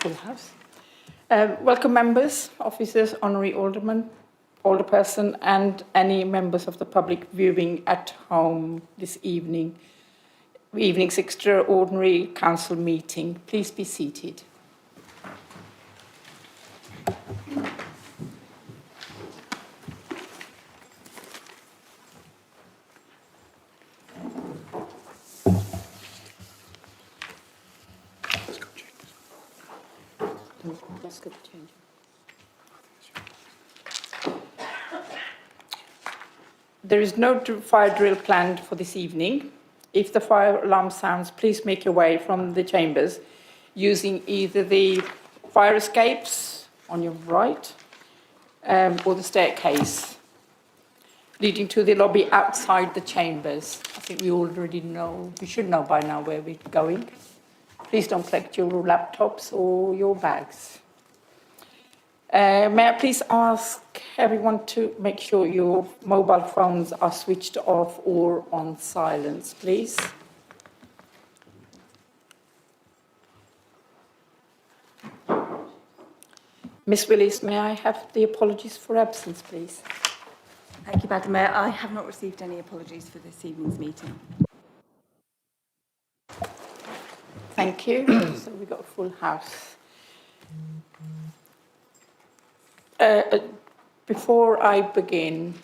full house. Welcome members, officers, honorary aldermen, alderperson and any members of the public viewing at home this evening's extraordinary council meeting. Please be seated. Let's go change. There is no fire drill planned for this evening. If the fire alarm sounds, please make your way from the chambers using either the fire escapes on your right or the staircase leading to the lobby outside the chambers. I think we already know, you should know by now where we're going. Please don't collect your laptops or your bags. May I please ask everyone to make sure your mobile phones are switched off or on silence, please. Ms. Willis, may I have the apologies for absence, please? Thank you, Madam Mayor. I have not received any apologies for this evening's meeting. Thank you. So we've got a full house. Before I begin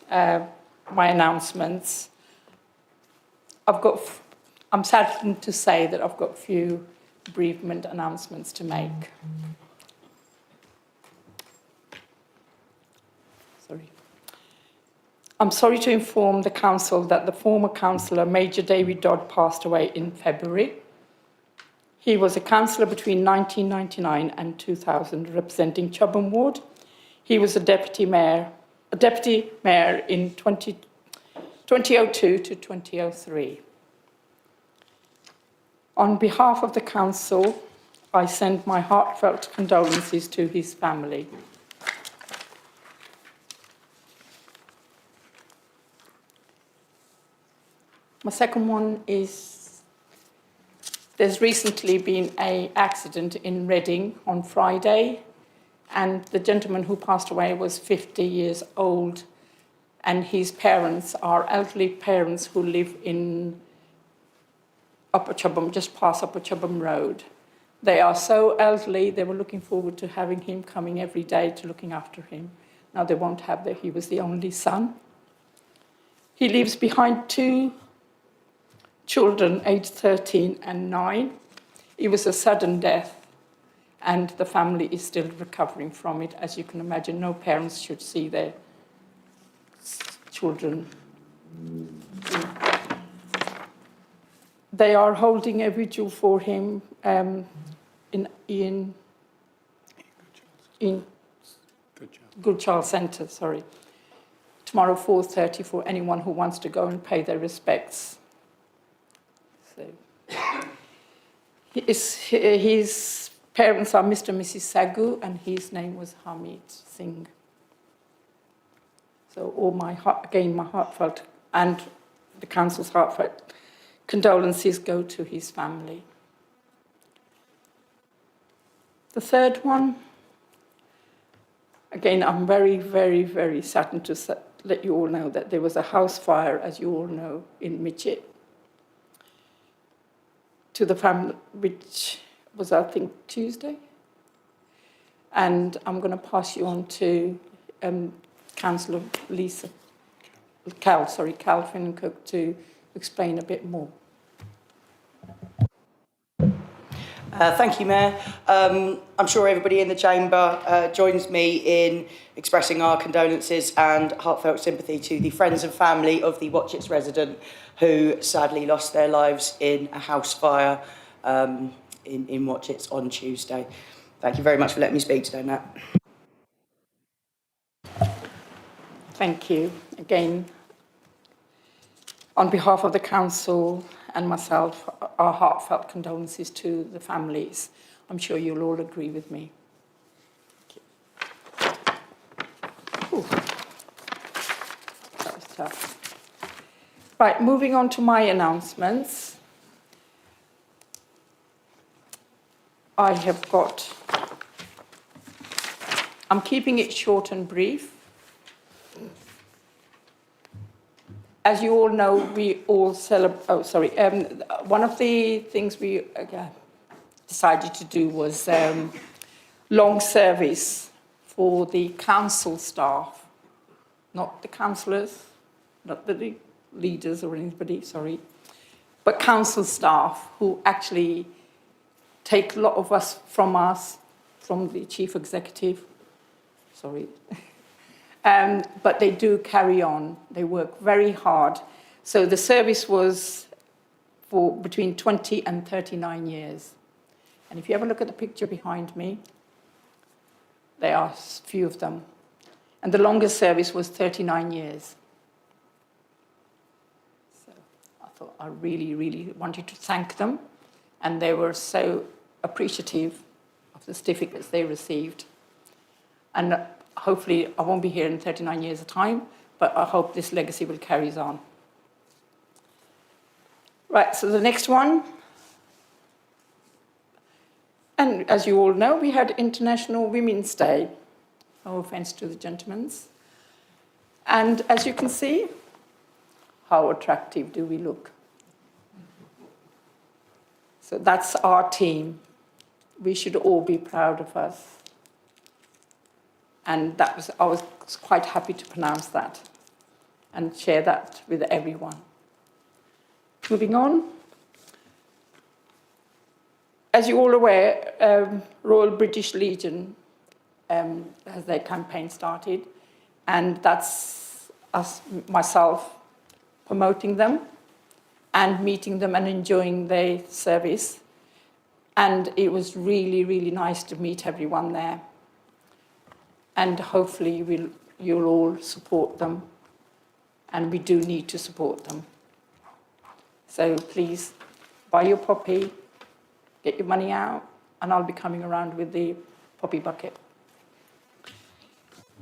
my announcements, I'm saddened to say that I've got a few bereavement announcements to make. Sorry. I'm sorry to inform the council that the former councillor, Major David Dodd, passed away in February. He was a councillor between 1999 and 2000, representing Chobham Ward. He was a deputy mayor in 2002 to 2003. On behalf of the council, I send my heartfelt condolences to his family. My second one is, there's recently been an accident in Reading on Friday, and the gentleman who passed away was 50 years old, and his parents are elderly parents who live in Upper Chobham, just past Upper Chobham Road. They are so elderly, they were looking forward to having him coming every day to looking after him. Now they won't have that. He was the only son. He leaves behind two children, aged 13 and 9. It was a sudden death, and the family is still recovering from it. As you can imagine, no parents should see their children. They are holding a vigil for him in Good Child Centre, tomorrow 4:30 for anyone who wants to go and pay their respects. So, his parents are Mr. and Mrs. Sagu, and his name was Hamid Singh. So my heartfelt and the council's heartfelt condolences go to his family. The third one, again, I'm very, very, very saddened to let you all know that there was a house fire, as you all know, in Mitchett, to the family, which was, I think, Tuesday. And I'm going to pass you on to Councillor Cal Finnan-Cook to explain a bit more. Thank you, Mayor. I'm sure everybody in the chamber joins me in expressing our condolences and heartfelt sympathy to the friends and family of the Watchetts resident who sadly lost their lives in a house fire in Watchetts on Tuesday. Thank you very much for letting me speak today, Matt. Thank you. Again, on behalf of the council and myself, our heartfelt condolences to the families. I'm sure you'll all agree with me. Ooh. That was tough. Right, moving on to my announcements. I have got, I'm keeping it short and brief. As you all know, we all celebrate, one of the things we decided to do was long service for the council staff, not the councillors, not the leaders or anybody, sorry, but council staff who actually take a lot of us, from the chief executive, sorry. But they do carry on. They work very hard. So the service was for between 20 and 39 years. And if you have a look at the picture behind me, there are a few of them. And the longest service was 39 years. So I thought I really, really wanted to thank them. And they were so appreciative of the certificates they received. And hopefully, I won't be here in 39 years' time, but I hope this legacy will carry on. Right, so the next one. And as you all know, we had International Women's Day. No offence to the gentlemen's. And as you can see, how attractive do we look? So that's our team. We should all be proud of us. And I was quite happy to pronounce that and share that with everyone. Moving on. As you're all aware, Royal British Legion has their campaign started, and that's myself promoting them and meeting them and enjoying their service. And it was really, really nice to meet everyone there. And hopefully you'll all support them. And we do need to support them. So please, buy your poppy, get your money out, and I'll be coming around with the poppy bucket.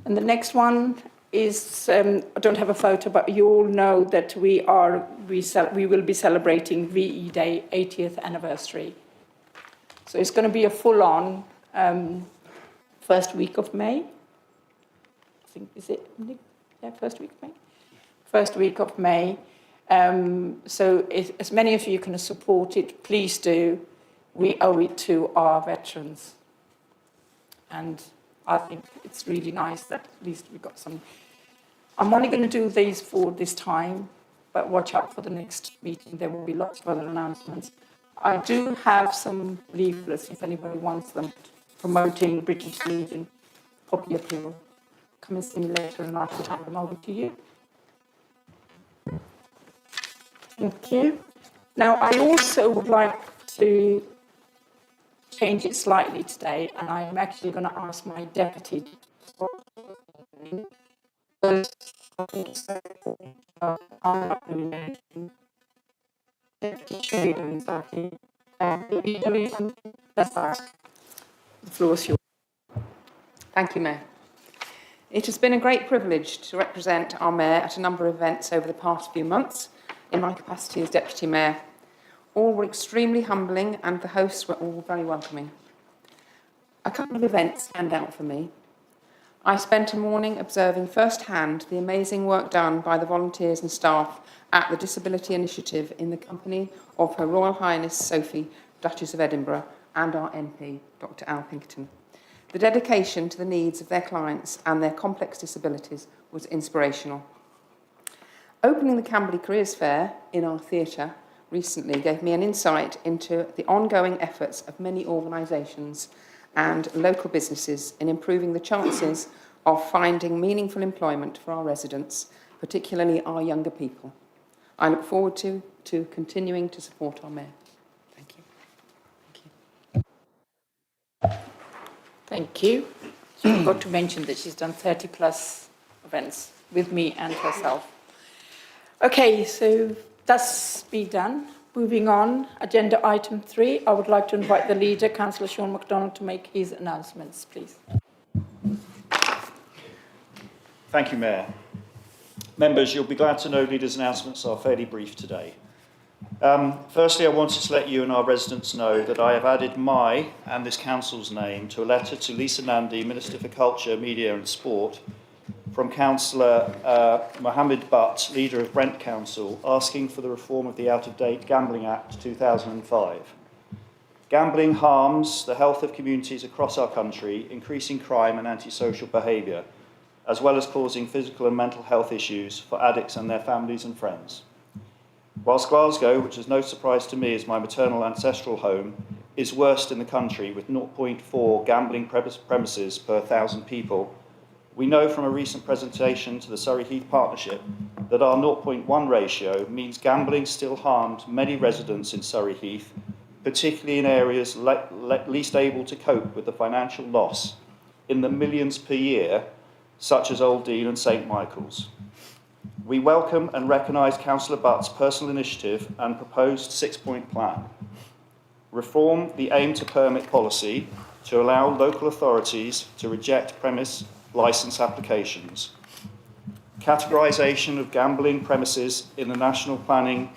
And the next one is, I don't have a photo, but you all know that we will be celebrating VE Day 80th anniversary. So it's going to be a full-on first week of May. Is it? Yeah, first week of May. First week of May. So as many of you can support it, please do. We owe it to our veterans. And I think it's really nice that at least we've got some. I'm only going to do these for this time, but watch out for the next meeting. There will be lots of other announcements. I do have some leaflets, if anybody wants them, promoting British Legion Poppy Appeal. Come and see me later and I can hand them over to you. Thank you. Now, I also would like to change it slightly today, and I'm actually going to ask my deputy to I'm not doing anything. Deputy doing something. If you're doing something, let's ask. The floor is yours. Thank you, Mayor. It has been a great privilege to represent our Mayor at a number of events over the past few months in my capacity as Deputy Mayor. All were extremely humbling and the hosts were all very welcoming. A couple of events stand out for me. I spent a morning observing firsthand the amazing work done by the volunteers and staff at the Disability Initiative in the company of Her Royal Highness Sophie, Duchess of Edinburgh, and our MP, Dr. Al Pinkerton. The dedication to the needs of their clients and their complex disabilities was inspirational. Opening the Camberley Careers Fair in our theatre recently gave me an insight into the ongoing efforts of many organisations and local businesses in improving the chances of finding meaningful employment for our residents, particularly our younger people. I look forward to continuing to support our Mayor. Thank you. Thank you. She forgot to mention that she's done 30 plus events with me and herself. Okay, so that's been done. Moving on, agenda item 3, I would like to invite the leader, Councillor Sean MacDonald, to make his announcements, please. Thank you, Mayor. Members, you'll be glad to know leaders' announcements are fairly brief today. Firstly, I wanted to let you and our residents know that I have added my and this council's name to a letter to Lisa Nandy, Minister for Culture, Media and Sport, from Councillor Mohammed Butt, leader of Brent Council, asking for the reform of the out-of-date Gambling Act 2005. Gambling harms the health of communities across our country, increasing crime and antisocial behaviour, as well as causing physical and mental health issues for addicts and their families and friends. Whilst Glasgow, which is no surprise to me as my maternal ancestral home, is worst in the country with 0.4 gambling premises per 1,000 people, we know from a recent presentation to the Surrey Heath Partnership that our 0.1 ratio means gambling still harmed many residents in Surrey Heath, particularly in areas least able to cope with the financial loss in the millions per year, such as Old Dean and St Michael's. We welcome and recognise Councillor Butt's personal initiative and proposed 6-point plan. Reform the aim to permit policy to allow local authorities to reject premise licence applications. Categorisation of gambling premises in the national planning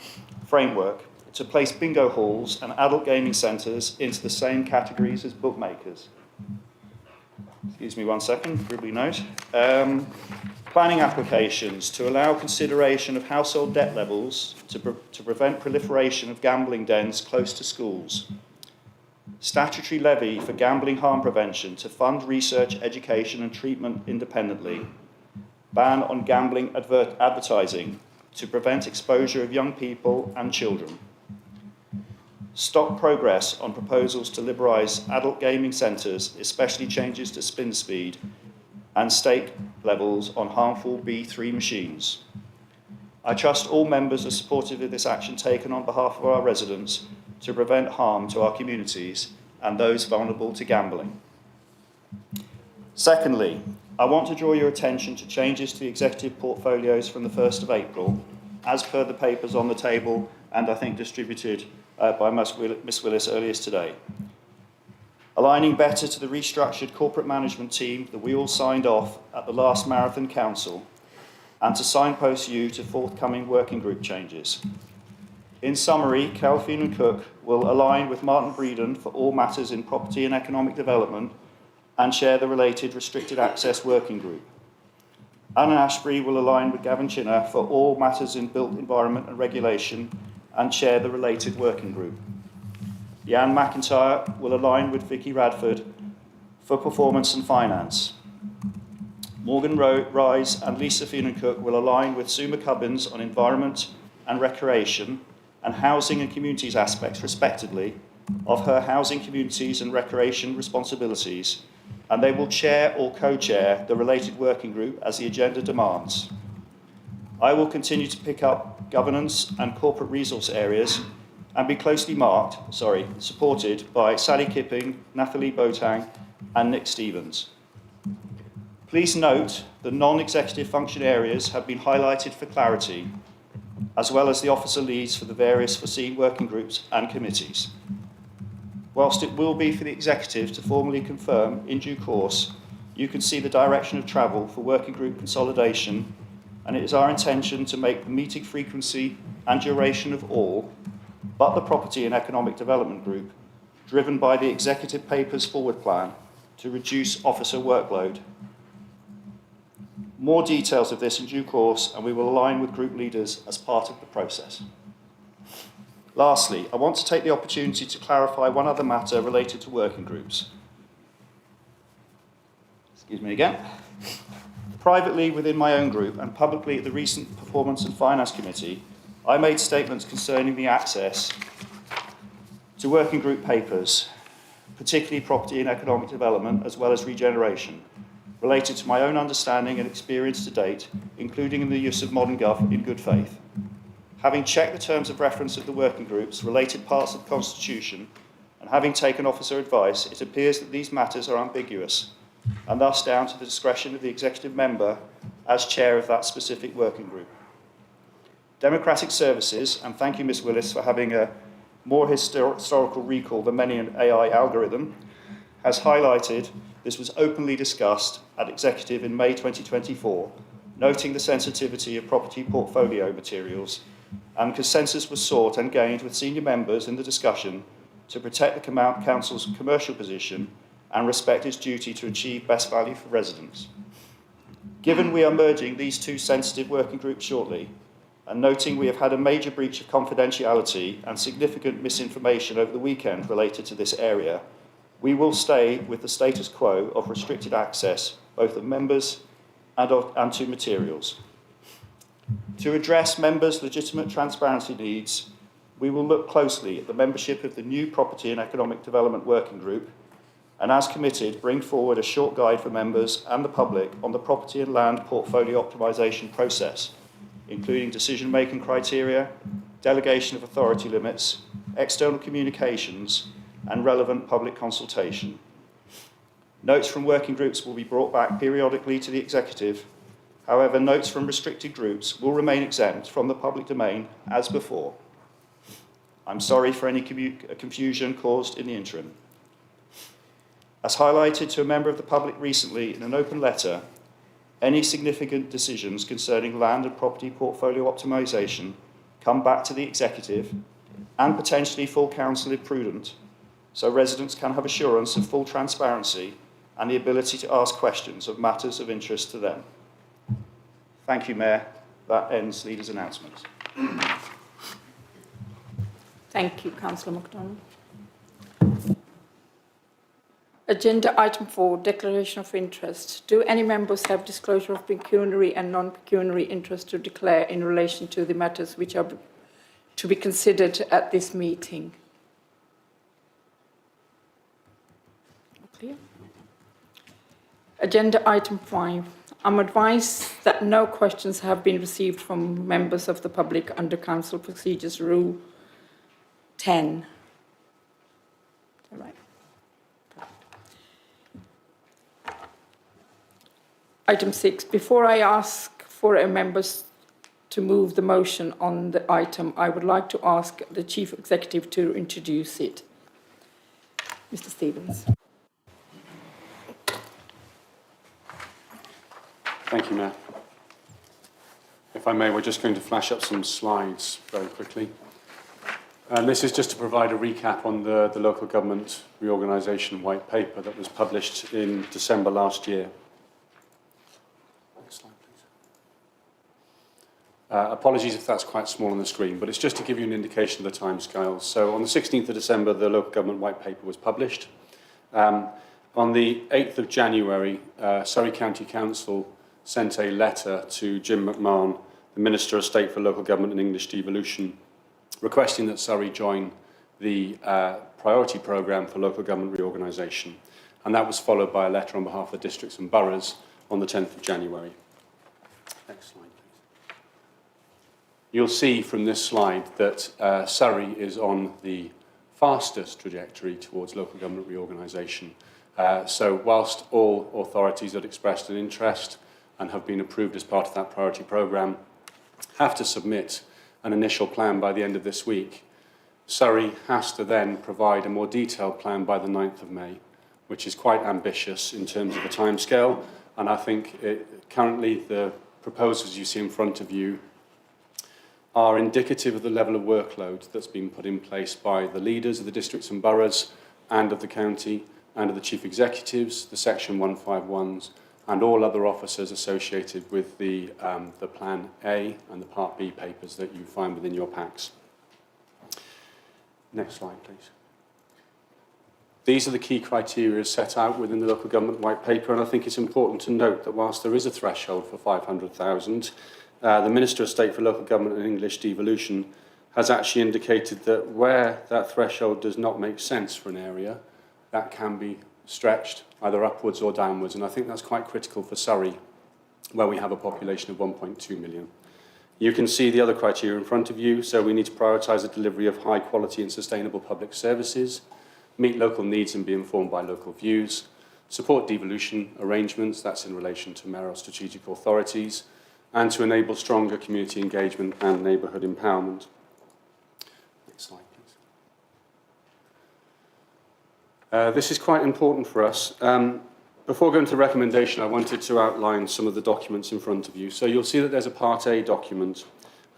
framework to place bingo halls and adult gaming centres into the same categories as bookmakers. Excuse me one second, scribbly note. Planning applications to allow consideration of household debt levels to prevent proliferation of gambling dens close to schools. Statutory levy for gambling harm prevention to fund research, education and treatment independently. Ban on gambling advertising to prevent exposure of young people and children. Stop progress on proposals to liberalise adult gaming centres, especially changes to spin speed and stake levels on harmful B3 machines. I trust all members are supportive of this action taken on behalf of our residents to prevent harm to our communities and those vulnerable to gambling. Secondly, I want to draw your attention to changes to the executive portfolios from the 1st of April, as per the papers on the table and I think distributed by Miss Willis earlier today. Aligning better to the restructured corporate management team that we all signed off at the last Marathon Council, and to signpost you to forthcoming working group changes. In summary, Calvin and Cook will align with Martin Breeden for all matters in property and economic development and chair the related restricted access working group. Anna Ashbury will align with Gavin Chinner for all matters in built environment and regulation and chair the related working group. Jan McIntyre will align with Vicky Radford for performance and finance. Morgan Rise and Lisa Feenan-Cook will align with Sue McCubbins on environment and recreation and housing and communities aspects, respectively, of her housing, communities and recreation responsibilities, and they will chair or co-chair the related working group as the agenda demands. I will continue to pick up governance and corporate resource areas and be closely supported by Sally Kipping, Nathalie Botang and Nick Stevens. Please note the non-executive function areas have been highlighted for clarity, as well as the officer leads for the various foreseen working groups and committees. Whilst it will be for the executive to formally confirm in due course, you can see the direction of travel for working group consolidation, and it is our intention to make the meeting frequency and duration of all, but the Property and Economic Development Group, driven by the Executive Papers Forward Plan to reduce officer workload. More details of this in due course, and we will align with group leaders as part of the process. Lastly, I want to take the opportunity to clarify one other matter related to working groups. Excuse me again. Privately within my own group and publicly at the recent Performance and Finance Committee, I made statements concerning the access to working group papers, particularly property and economic development, as well as regeneration, related to my own understanding and experience to date, including in the use of modern gov in good faith. Having checked the terms of reference of the working groups, related parts of the Constitution, and having taken officer advice, it appears that these matters are ambiguous, and thus down to the discretion of the executive member as chair of that specific working group. Democratic Services, and thank you Ms Willis for having a more historical recall than many an AI algorithm, has highlighted this was openly discussed at executive in May 2024, noting the sensitivity of property portfolio materials and consensus was sought and gained with senior members in the discussion to protect the Council's commercial position and respect its duty to achieve best value for residents. Given we are merging these two sensitive working groups shortly, and noting we have had a major breach of confidentiality and significant misinformation over the weekend related to this area, we will stay with the status quo of restricted access, both of members and to materials. To address members' legitimate transparency needs, we will look closely at the membership of the new Property and Economic Development Working Group, and as committed, bring forward a short guide for members and the public on the property and land portfolio optimisation process, including decision-making criteria, delegation of authority limits, external communications, and relevant public consultation. Notes from working groups will be brought back periodically to the Executive. However, notes from restricted groups will remain exempt from the public domain as before. I'm sorry for any confusion caused in the interim. As highlighted to a member of the public recently in an open letter, any significant decisions concerning land and property portfolio optimisation come back to the Executive and potentially full council if prudent, so residents can have assurance of full transparency and the ability to ask questions of matters of interest to them. Thank you, Mayor. That ends Leader's announcements. Thank you, Councillor MacDonald. Agenda item 4, declaration of interest. Do any members have disclosure of pecuniary and non-pecuniary interest to declare in relation to the matters which are to be considered at this meeting? Clear? Agenda item 5. I'm advised that no questions have been received from members of the public under Council Procedures Rule 10. Is that right? Item 6. Before I ask for members to move the motion on the item, I would like to ask the Chief Executive to introduce it. Mr. Stevens. Thank you, Mayor. If I may, we're just going to flash up some slides very quickly. And this is just to provide a recap on the local government reorganisation white paper that was published in December last year. Next slide, please. Apologies if that's quite small on the screen, but it's just to give you an indication of the timescales. So on the 16th of December, the local government white paper was published. On the 8th of January, Surrey County Council sent a letter to Jim McMahon, the Minister of State for Local Government and English Devolution, requesting that Surrey join the priority programme for local government reorganisation. And that was followed by a letter on behalf of the districts and boroughs on the 10th of January. Next slide, please. You'll see from this slide that Surrey is on the fastest trajectory towards local government reorganisation. So whilst all authorities that expressed an interest and have been approved as part of that priority programme have to submit an initial plan by the end of this week, Surrey has to then provide a more detailed plan by the 9th of May, which is quite ambitious in terms of the timescale. And I think currently the proposals you see in front of you are indicative of the level of workload that's been put in place by the leaders of the districts and boroughs and of the county and of the chief executives, the Section 151s, and all other officers associated with the Plan A and the Part B papers that you find within your packs. Next slide, please. These are the key criteria set out within the local government white paper, and I think it's important to note that whilst there is a threshold for 500,000, the Minister of State for Local Government and English Devolution has actually indicated that where that threshold does not make sense for an area, that can be stretched either upwards or downwards, and I think that's quite critical for Surrey, where we have a population of 1.2 million. You can see the other criteria in front of you, so we need to prioritise the delivery of high quality and sustainable public services, meet local needs and be informed by local views, support devolution arrangements, that's in relation to mayoral strategic authorities, and to enable stronger community engagement and neighbourhood empowerment. Next slide, please. This is quite important for us. Before going to the recommendation, I wanted to outline some of the documents in front of you. So you'll see that there's a Part A document,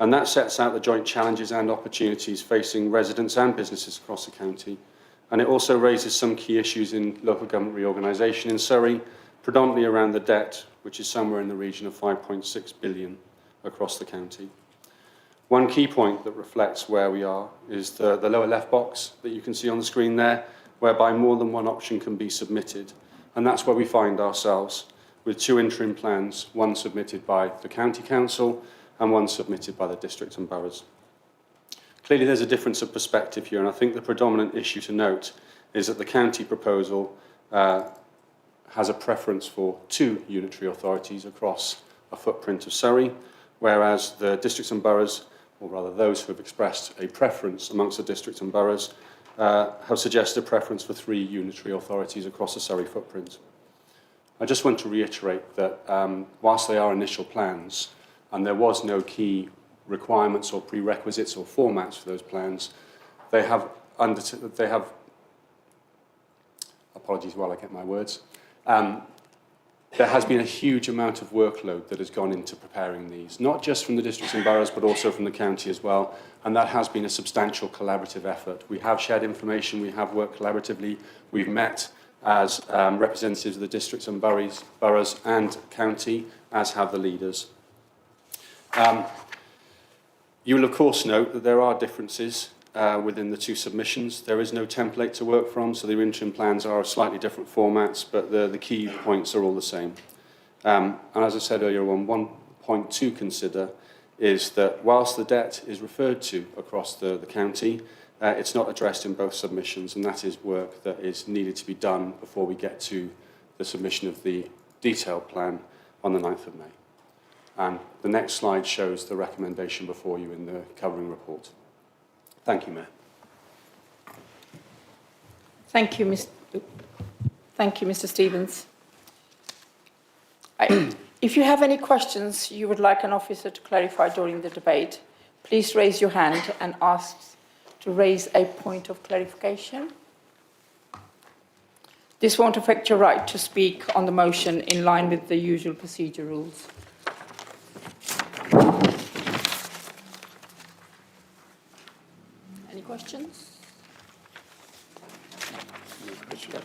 And that sets out the joint challenges and opportunities facing residents and businesses across the county. And it also raises some key issues in local government reorganisation in Surrey, predominantly around the debt, which is somewhere in the region of 5.6 billion across the county. One key point that reflects where we are is the lower left box that you can see on the screen there, whereby more than one option can be submitted. And that's where we find ourselves, with 2 interim plans, one submitted by the County Council and one submitted by the districts and boroughs. Clearly there's a difference of perspective here, and I think the predominant issue to note is that the county proposal has a preference for 2 unitary authorities across a footprint of Surrey, whereas the districts and boroughs, or rather those who have expressed a preference amongst the districts and boroughs, have suggested a preference for 3 unitary authorities across the Surrey footprint. I just want to reiterate that whilst they are initial plans, and there was no key requirements or prerequisites or formats for those plans, they have apologies while I get my words, there has been a huge amount of workload that has gone into preparing these, not just from the districts and boroughs, but also from the county as well, and that has been a substantial collaborative effort. We have shared information, we have worked collaboratively, we've met as representatives of the districts and boroughs and county, as have the leaders. You will of course note that there are differences within the 2 submissions. There is no template to work from, so the interim plans are of slightly different formats, but the key points are all the same. And as I said earlier on, one point to consider is that whilst the debt is referred to across the county, it's not addressed in both submissions, and that is work that is needed to be done before we get to the submission of the detailed plan on the 9th of May. And the next slide shows the recommendation before you in the covering report. Thank you, Mayor. Thank you, Mr. Stevens. If you have any questions you would like an officer to clarify during the debate, please raise your hand and ask to raise a point of clarification. This won't affect your right to speak on the motion in line with the usual procedure rules. Any questions? Yeah.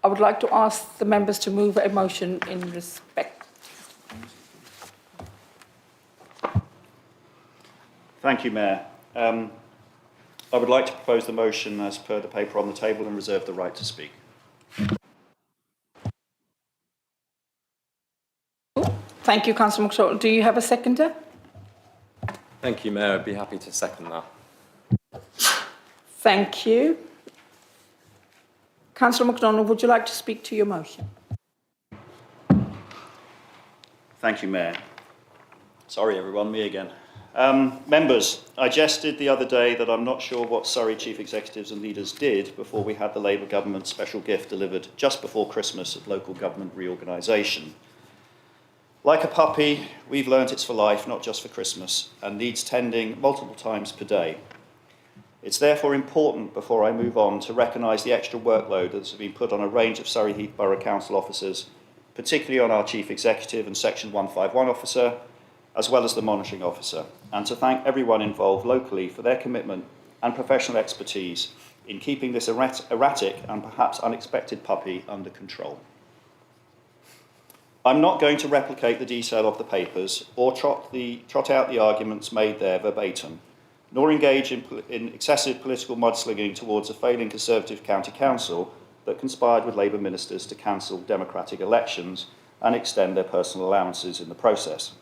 I would like to ask the members to move a motion in respect. Thank you, Mayor. I would like to propose the motion as per the paper on the table and reserve the right to speak. Thank you, Councillor McDonald. Do you have a seconder? Thank you, Mayor. I'd be happy to second that. Thank you. Councillor McDonald, would you like to speak to your motion? Thank you, Mayor. Sorry, everyone, me again. Members, I jested the other day that I'm not sure what Surrey chief executives and leaders did before we had the Labour government special gift delivered just before Christmas of local government reorganisation. Like a puppy, we've learnt it's for life, not just for Christmas, and needs tending multiple times per day. It's therefore important, before I move on, to recognise the extra workload that's been put on a range of Surrey Heath Borough Council officers, particularly on our Chief Executive and Section 151 officer, as well as the monitoring officer, and to thank everyone involved locally for their commitment and professional expertise in keeping this erratic and perhaps unexpected puppy under control. I'm not going to replicate the detail of the papers or trot out the arguments made there verbatim, nor engage in excessive political mudslinging towards a failing Conservative County Council that conspired with Labour ministers to cancel democratic elections and extend their personal allowances in the process.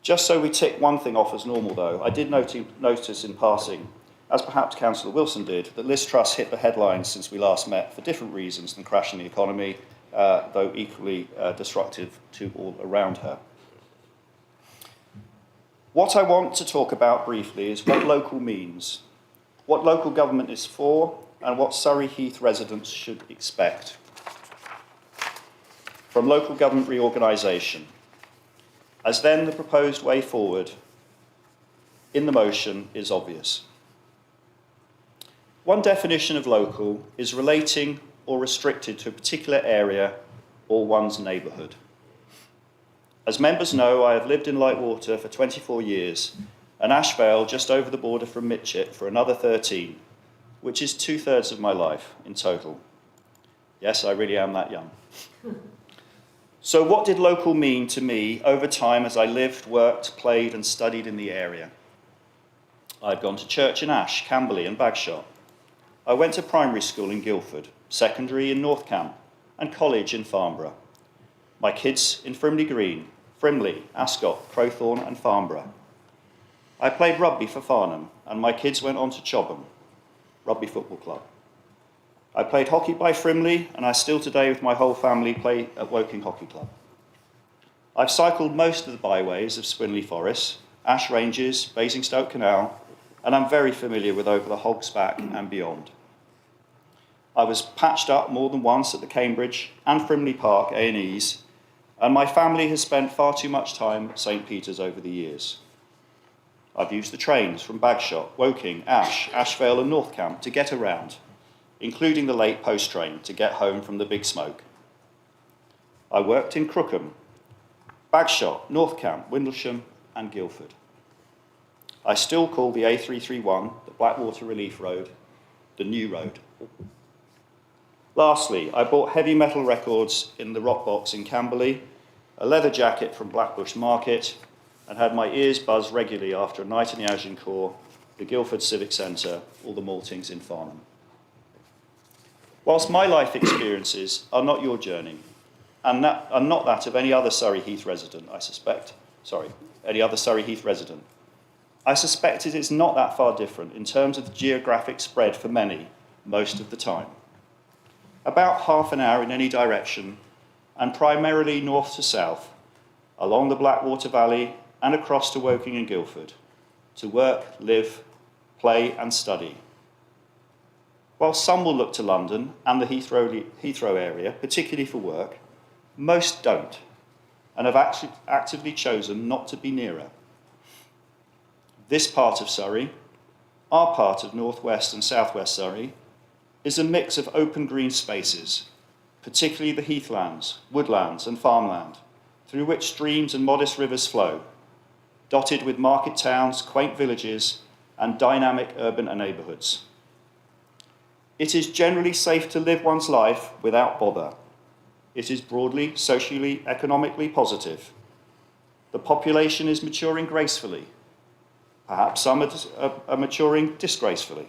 Just so we tick one thing off as normal, though, I did notice in passing, as perhaps Councillor Wilson did, that Liz Truss hit the headlines since we last met for different reasons than crashing the economy, though equally destructive to all around her. What I want to talk about briefly is what local means, what local government is for, and what Surrey Heath residents should expect from local government reorganisation, as then the proposed way forward in the motion is obvious. One definition of local is relating or restricted to a particular area or one's neighbourhood. As members know, I have lived in Lightwater for 24 years and Ashvale just over the border from Mitchett for another 13, which is 2/3 of my life in total. Yes, I really am that young. So what did local mean to me over time as I lived, worked, played and studied in the area? I'd gone to church in Ash, Camberley and Bagshot. I went to primary school in Guildford, secondary in North Camp and college in Farnborough. My kids in Frimley Green, Frimley, Ascot, Crowthorne and Farnborough. I played rugby for Farnham and my kids went on to Chobham, Rugby Football Club. I played hockey by Frimley and I still today with my whole family play at Woking Hockey Club. I've cycled most of the byways of Swinley Forest, Ash Ranges, Basingstoke Canal, and I'm very familiar with over the Hog's Back and beyond. I was patched up more than once at the Cambridge and Frimley Park A&Es, and my family has spent far too much time at St Peter's over the years. I've used the trains from Bagshot, Woking, Ash, Ashvale and North Camp to get around, including the late post train to get home from the big smoke. I worked in Crookham, Bagshot, North Camp, Windlesham and Guildford. I still call the A331, the Blackwater Relief Road, the new road. Lastly, I bought heavy metal records in the Rock Box in Camberley, a leather jacket from Blackbush Market, and had my ears buzz regularly after a night in the Agincourt, the Guildford Civic Centre, or the Maltings in Farnham. Whilst my life experiences are not your journey, and not that of any other Surrey Heath resident, I suspect it is not that far different in terms of the geographic spread for many, most of the time. About half an hour in any direction, and primarily north to south, along the Blackwater Valley and across to Woking and Guildford, to work, live, play and study. While some will look to London and the Heathrow area, particularly for work, most don't, and have actually actively chosen not to be nearer. This part of Surrey, our part of northwest and southwest Surrey, is a mix of open green spaces, particularly the heathlands, woodlands and farmland, through which streams and modest rivers flow, dotted with market towns, quaint villages and dynamic urban neighbourhoods. It is generally safe to live one's life without bother. It is broadly, socially, economically positive. The population is maturing gracefully. Perhaps some are maturing disgracefully.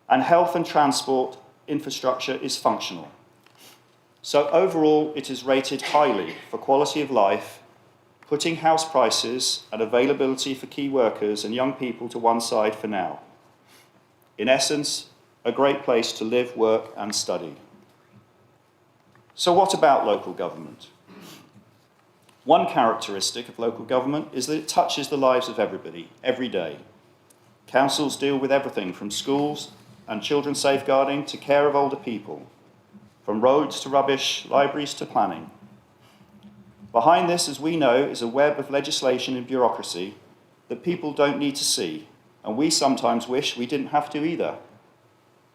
And health and transport infrastructure is functional. So overall, it is rated highly for quality of life, putting house prices and availability for key workers and young people to one side for now. In essence, a great place to live, work and study. So what about local government? One characteristic of local government is that it touches the lives of everybody, every day. Councils deal with everything from schools and children's safeguarding to care of older people, from roads to rubbish, libraries to planning. Behind this, as we know, is a web of legislation and bureaucracy that people don't need to see, and we sometimes wish we didn't have to either.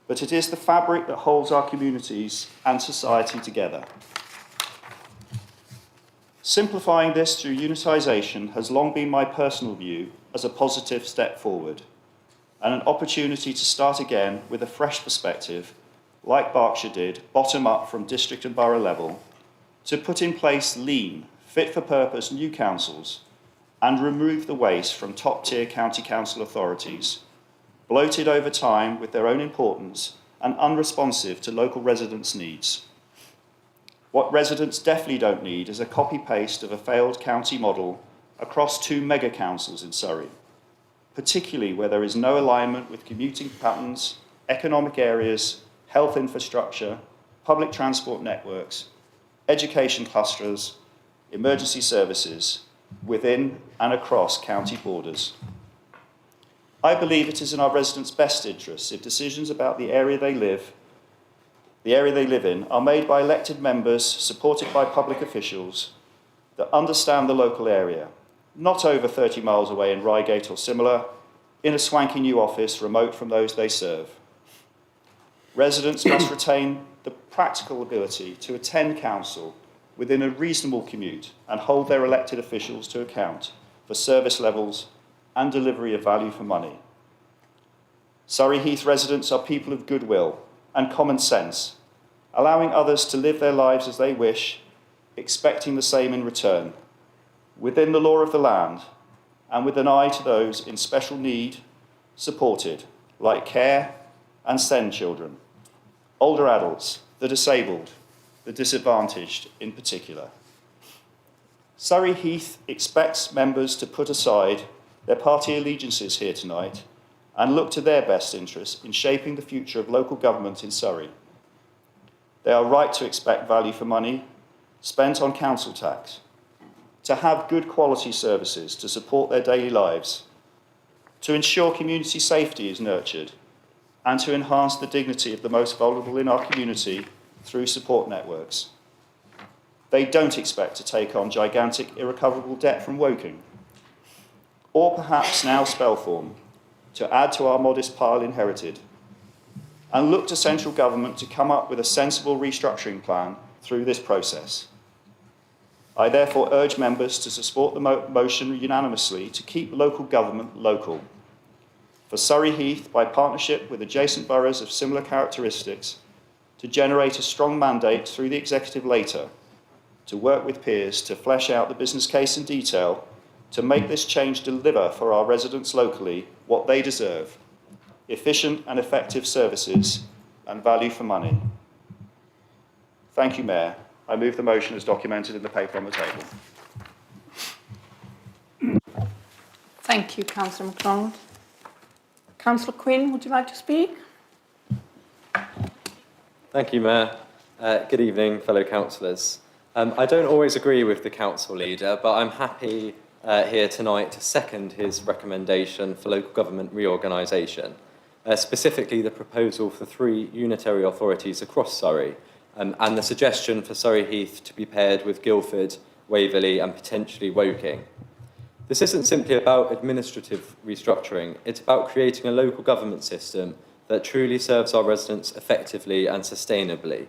But it is the fabric that holds our communities and society together. Simplifying this through unitisation has long been my personal view as a positive step forward, and an opportunity to start again with a fresh perspective, like Berkshire did, bottom up from district and borough level, to put in place lean, fit-for-purpose new councils and remove the waste from top-tier county council authorities, bloated over time with their own importance and unresponsive to local residents' needs. What residents definitely don't need is a copy-paste of a failed county model across 2 mega councils in Surrey, particularly where there is no alignment with commuting patterns, economic areas, health infrastructure, public transport networks, education clusters, emergency services within and across county borders. I believe it is in our residents' best interests if decisions about the area they live in, are made by elected members supported by public officials that understand the local area, not over 30 miles away in Reigate or similar, in a swanky new office remote from those they serve. Residents must retain the practical ability to attend council within a reasonable commute and hold their elected officials to account for service levels and delivery of value for money. Surrey Heath residents are people of goodwill and common sense, allowing others to live their lives as they wish, expecting the same in return, within the law of the land and with an eye to those in special need supported, like care and SEND children, older adults, the disabled, the disadvantaged in particular. Surrey Heath expects members to put aside their party allegiances here tonight and look to their best interests in shaping the future of local government in Surrey. They are right to expect value for money spent on council tax, to have good quality services to support their daily lives, to ensure community safety is nurtured, and to enhance the dignity of the most vulnerable in our community through support networks. They don't expect to take on gigantic irrecoverable debt from Woking, or perhaps now Spelthorne, to add to our modest pile inherited, and look to central government to come up with a sensible restructuring plan through this process. I therefore urge members to support the motion unanimously to keep local government local. For Surrey Heath, by partnership with adjacent boroughs of similar characteristics, to generate a strong mandate through the executive later, to work with peers to flesh out the business case in detail, to make this change deliver for our residents locally what they deserve: efficient and effective services and value for money. Thank you, Mayor. I move the motion as documented in the paper on the table. Thank you, Councillor MacDonald. Councillor Quinn, would you like to speak? Thank you, Mayor. Good evening, fellow councillors. I don't always agree with the council leader, but I'm happy here tonight to second his recommendation for local government reorganisation, specifically the proposal for 3 unitary authorities across Surrey, and the suggestion for Surrey Heath to be paired with Guildford, Waverley and potentially Woking. This isn't simply about administrative restructuring, it's about creating a local government system that truly serves our residents effectively and sustainably.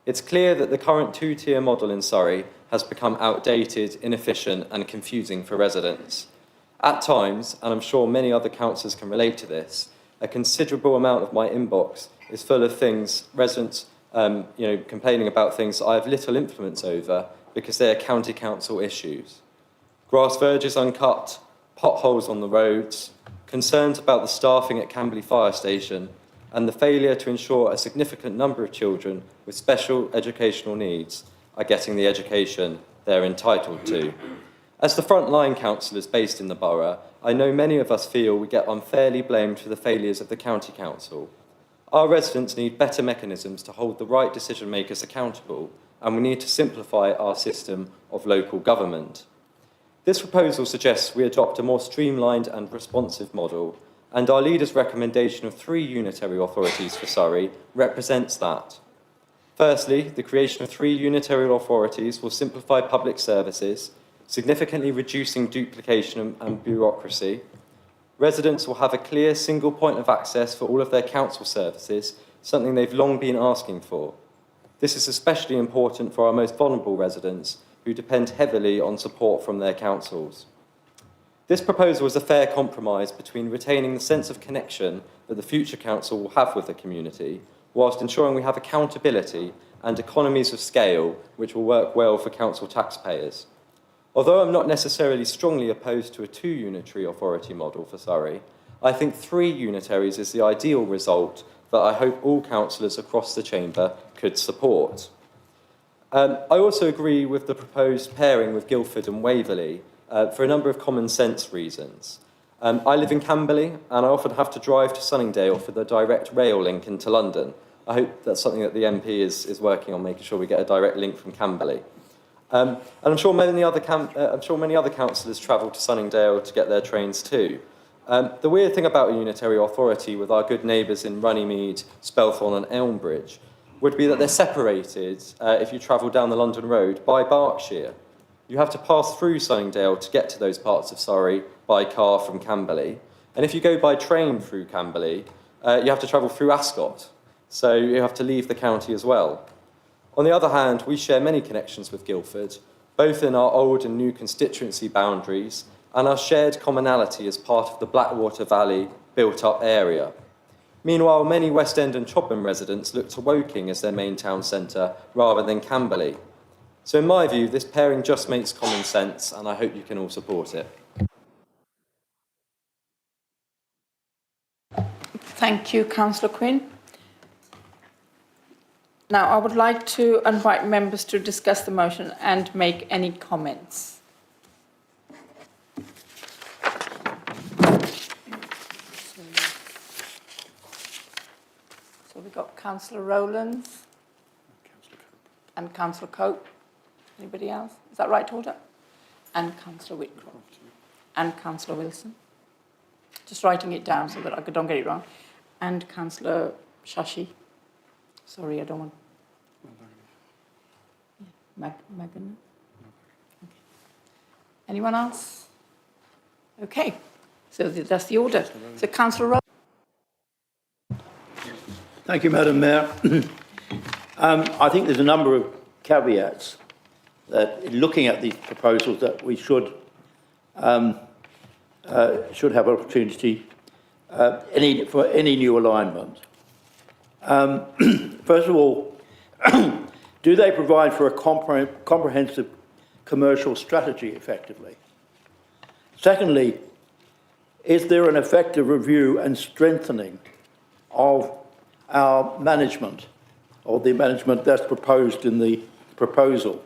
It's clear that the current 2-tier model in Surrey has become outdated, inefficient and confusing for residents. At times, and I'm sure many other councillors can relate to this, a considerable amount of my inbox is full of things, residents complaining about things that I have little influence over because they are county council issues. Grass verges uncut, potholes on the roads, concerns about the staffing at Camberley Fire Station, and the failure to ensure a significant number of children with special educational needs are getting the education they're entitled to. As the frontline councillors based in the borough, I know many of us feel we get unfairly blamed for the failures of the county council. Our residents need better mechanisms to hold the right decision makers accountable, and we need to simplify our system of local government. This proposal suggests we adopt a more streamlined and responsive model, and our leader's recommendation of 3 unitary authorities for Surrey represents that. Firstly, the creation of 3 unitary authorities will simplify public services, significantly reducing duplication and bureaucracy. Residents will have a clear single point of access for all of their council services, something they've long been asking for. This is especially important for our most vulnerable residents, who depend heavily on support from their councils. This proposal is a fair compromise between retaining the sense of connection that the future council will have with the community, whilst ensuring we have accountability and economies of scale which will work well for council taxpayers. Although I'm not necessarily strongly opposed to a 2 unitary authority model for Surrey, I think 3 unitaries is the ideal result that I hope all councillors across the chamber could support. I also agree with the proposed pairing with Guildford and Waverley for a number of common sense reasons. I live in Camberley and I often have to drive to Sunningdale for the direct rail link into London. I hope that's something that the MP is working on, making sure we get a direct link from Camberley. And I'm sure many other councillors travel to Sunningdale to get their trains too. The weird thing about a unitary authority with our good neighbours in Runnymede, Spelthorne and Elmbridge would be that they're separated if you travel down the London Road by Berkshire. You have to pass through Sunningdale to get to those parts of Surrey by car from Camberley. And if you go by train through Camberley, you have to travel through Ascot. So you have to leave the county as well. On the other hand, we share many connections with Guildford, both in our old and new constituency boundaries and our shared commonality as part of the Blackwater Valley built-up area. Meanwhile, many West End and Chobham residents look to Woking as their main town centre rather than Camberley. So in my view, this pairing just makes common sense, and I hope you can all support it. Thank you, Councillor Quinn. Now, I would like to invite members to discuss the motion and make any comments. So we've got Councillor Rowlands and Councillor Cope. Anybody else? Is that right order? And Councillor Whitcroft and Councillor Wilson. Just writing it down so that I don't get it wrong. And Councillor Shashi. Sorry, I don't want... Megan? Okay. Anyone else? Okay, so that's the order. So Councillor Rowe. Thank you, Madam Mayor. I think there's a number of caveats that, in looking at these proposals, that we should have an opportunity for any new alignment. First of all, do they provide for a comprehensive commercial strategy effectively? Secondly, is there an effective review and strengthening of our management, or the management that's proposed in the proposal?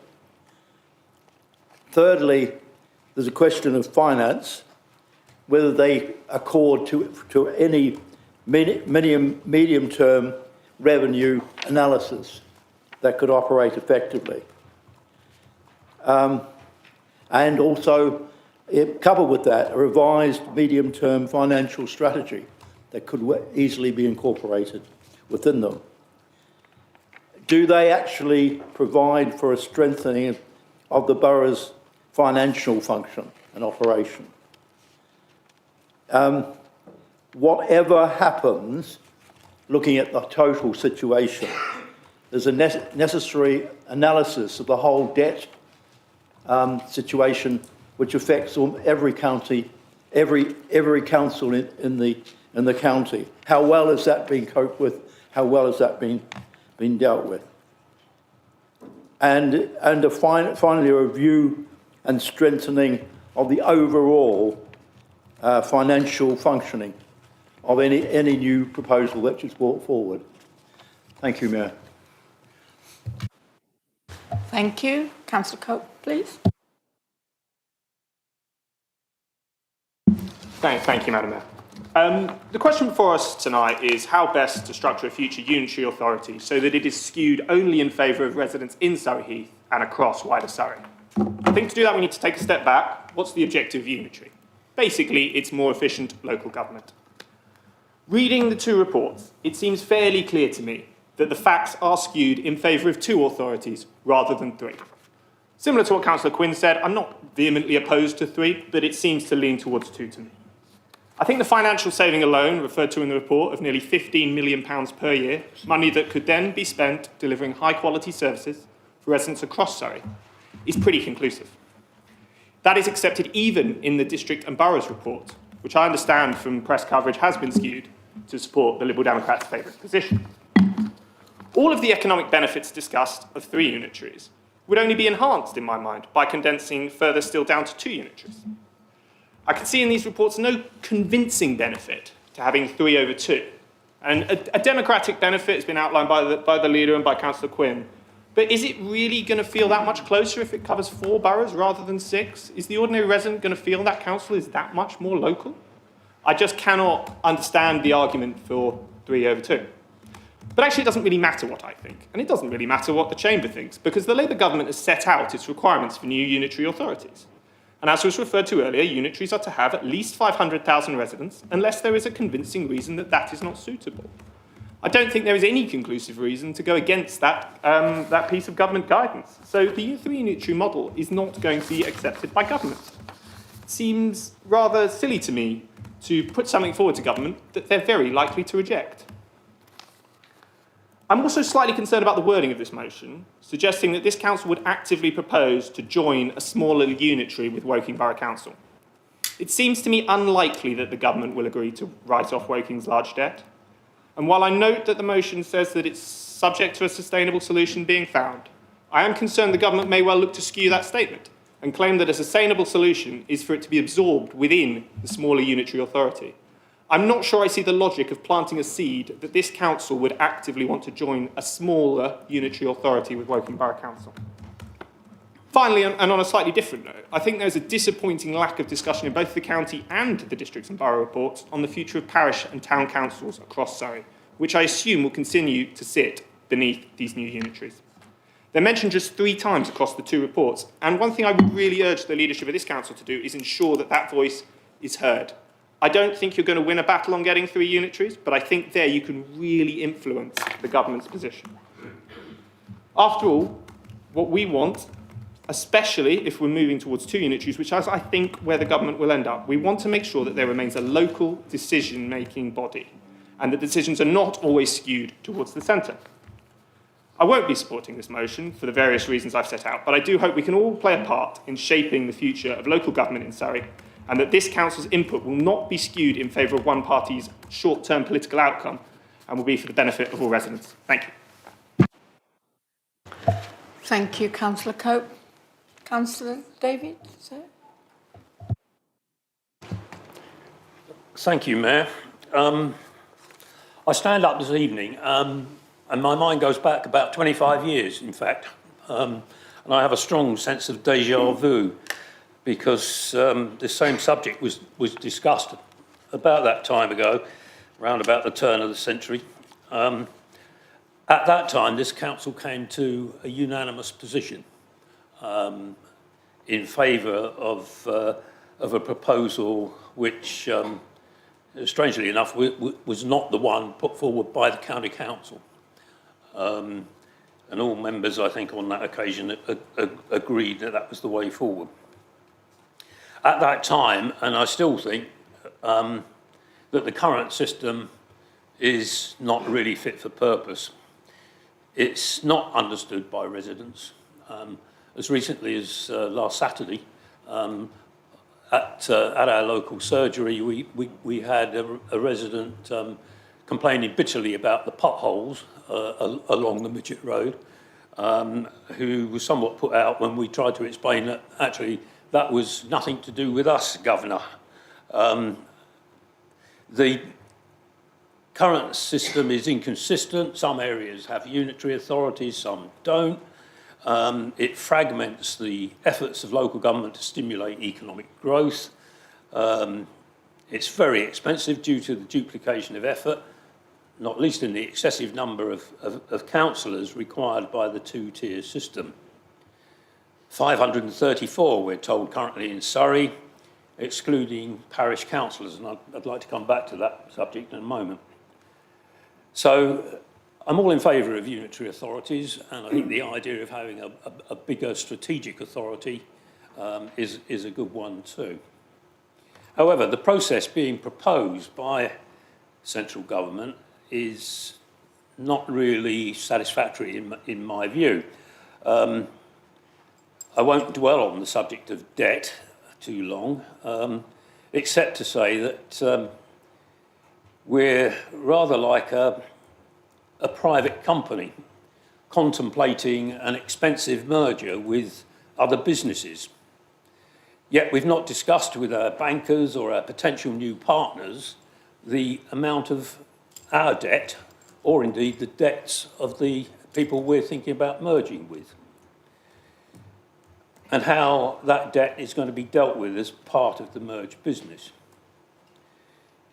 Thirdly, there's a question of finance, whether they accord to any medium-term revenue analysis that could operate effectively. And also, coupled with that, a revised medium-term financial strategy that could easily be incorporated within them. Do they actually provide for a strengthening of the borough's financial function and operation? Whatever happens, looking at the total situation, there's a necessary analysis of the whole debt situation, which affects every county, every council in the county. How well has that been coped with? How well has that been dealt with? And finally, a review and strengthening of the overall financial functioning of any new proposal that is brought forward. Thank you, Mayor. Thank you. Councillor Cope, please. Thank you, Madam Mayor. The question before us tonight is how best to structure a future unitary authority so that it is skewed only in favour of residents in Surrey Heath and across wider Surrey. I think to do that we need to take a step back. What's the objective of unitary? Basically, it's more efficient local government. Reading the two reports, it seems fairly clear to me that the facts are skewed in favour of two authorities rather than three. Similar to what Councillor Quinn said, I'm not vehemently opposed to three, but it seems to lean towards two to me. I think the financial saving alone, referred to in the report, of nearly £15 million per year, money that could then be spent delivering high-quality services for residents across Surrey, is pretty conclusive. That is accepted even in the District and Boroughs report, which I understand from press coverage has been skewed to support the Liberal Democrats' favourite position. All of the economic benefits discussed of three unitaries would only be enhanced, in my mind, by condensing further still down to two unitaries. I can see in these reports no convincing benefit to having 3 over 2. And a democratic benefit has been outlined by the leader and by Councillor Quinn. But is it really going to feel that much closer if it covers 4 boroughs rather than 6? Is the ordinary resident going to feel that council is that much more local? I just cannot understand the argument for 3 over 2. But actually, it doesn't really matter what I think. And it doesn't really matter what the Chamber thinks, because the Labour government has set out its requirements for new unitary authorities. And as was referred to earlier, unitaries are to have at least 500,000 residents, unless there is a convincing reason that that is not suitable. I don't think there is any conclusive reason to go against that piece of government guidance. So the 3 unitary model is not going to be accepted by government. It seems rather silly to me to put something forward to government that they're very likely to reject. I'm also slightly concerned about the wording of this motion, suggesting that this council would actively propose to join a smaller unitary with Woking Borough Council. It seems to me unlikely that the government will agree to write off Woking's large debt. And while I note that the motion says that it's subject to a sustainable solution being found, I am concerned the government may well look to skew that statement and claim that a sustainable solution is for it to be absorbed within the smaller unitary authority. I'm not sure I see the logic of planting a seed that this council would actively want to join a smaller unitary authority with Woking Borough Council. Finally, and on a slightly different note, I think there's a disappointing lack of discussion in both the county and the districts and borough reports on the future of parish and town councils across Surrey, which I assume will continue to sit beneath these new unitaries. They're mentioned just 3 times across the 2 reports, and one thing I would really urge the leadership of this council to do is ensure that that voice is heard. I don't think you're going to win a battle on getting 3 unitaries, but I think there you can really influence the government's position. After all, what we want, especially if we're moving towards 2 unitaries, which is, I think, where the government will end up, we want to make sure that there remains a local decision-making body, and that decisions are not always skewed towards the centre. I won't be supporting this motion for the various reasons I've set out, but I do hope we can all play a part in shaping the future of local government in Surrey, and that this council's input will not be skewed in favour of one party's short-term political outcome and will be for the benefit of all residents. Thank you. Thank you, Councillor Cope. Councillor David, sir? Thank you, Mayor. I stand up this evening and my mind goes back about 25 years, in fact, and I have a strong sense of déjà vu because this same subject was discussed about that time ago, around about the turn of the century. At that time, this council came to a unanimous position in favour of a proposal which, strangely enough, was not the one put forward by the county council. And all members, I think, on that occasion agreed that that was the way forward. At that time, and I still think that the current system is not really fit for purpose. It's not understood by residents. As recently as last Saturday, at our local surgery, we had a resident complaining bitterly about the potholes along the Midget Road, who was somewhat put out when we tried to explain that actually that was nothing to do with us, Governor. The current system is inconsistent. Some areas have unitary authorities, some don't. It fragments the efforts of local government to stimulate economic growth. It's very expensive due to the duplication of effort, not least in the excessive number of councillors required by the 2-tier system. 534, we're told, currently in Surrey, excluding parish councillors, and I'd like to come back to that subject in a moment. So I'm all in favour of unitary authorities, and I think the idea of having a bigger strategic authority is a good one too. However, the process being proposed by central government is not really satisfactory in my view. I won't dwell on the subject of debt too long, except to say that we're rather like a private company contemplating an expensive merger with other businesses. Yet we've not discussed with our bankers or our potential new partners the amount of our debt, or indeed the debts of the people we're thinking about merging with, and how that debt is going to be dealt with as part of the merged business.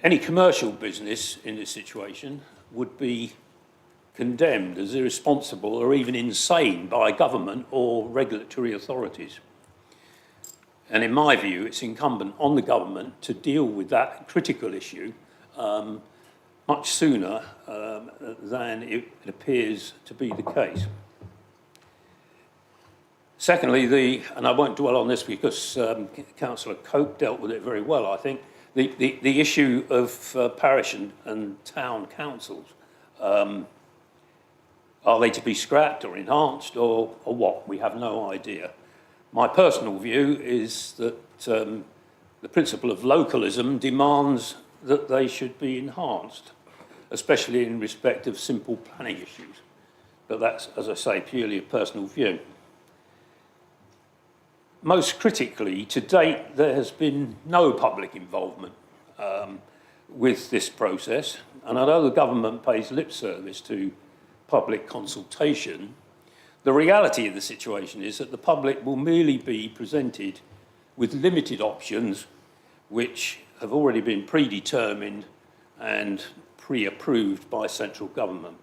Any commercial business in this situation would be condemned as irresponsible or even insane by government or regulatory authorities. And in my view, it's incumbent on the government to deal with that critical issue much sooner than it appears to be the case. Secondly, and I won't dwell on this because Councillor Cope dealt with it very well, I think, the issue of parish and town councils. Are they to be scrapped or enhanced or what? We have no idea. My personal view is that the principle of localism demands that they should be enhanced, especially in respect of simple planning issues. But that's, as I say, purely a personal view. Most critically, to date, there has been no public involvement with this process. And although the government pays lip service to public consultation, the reality of the situation is that the public will merely be presented with limited options which have already been predetermined and pre-approved by central government.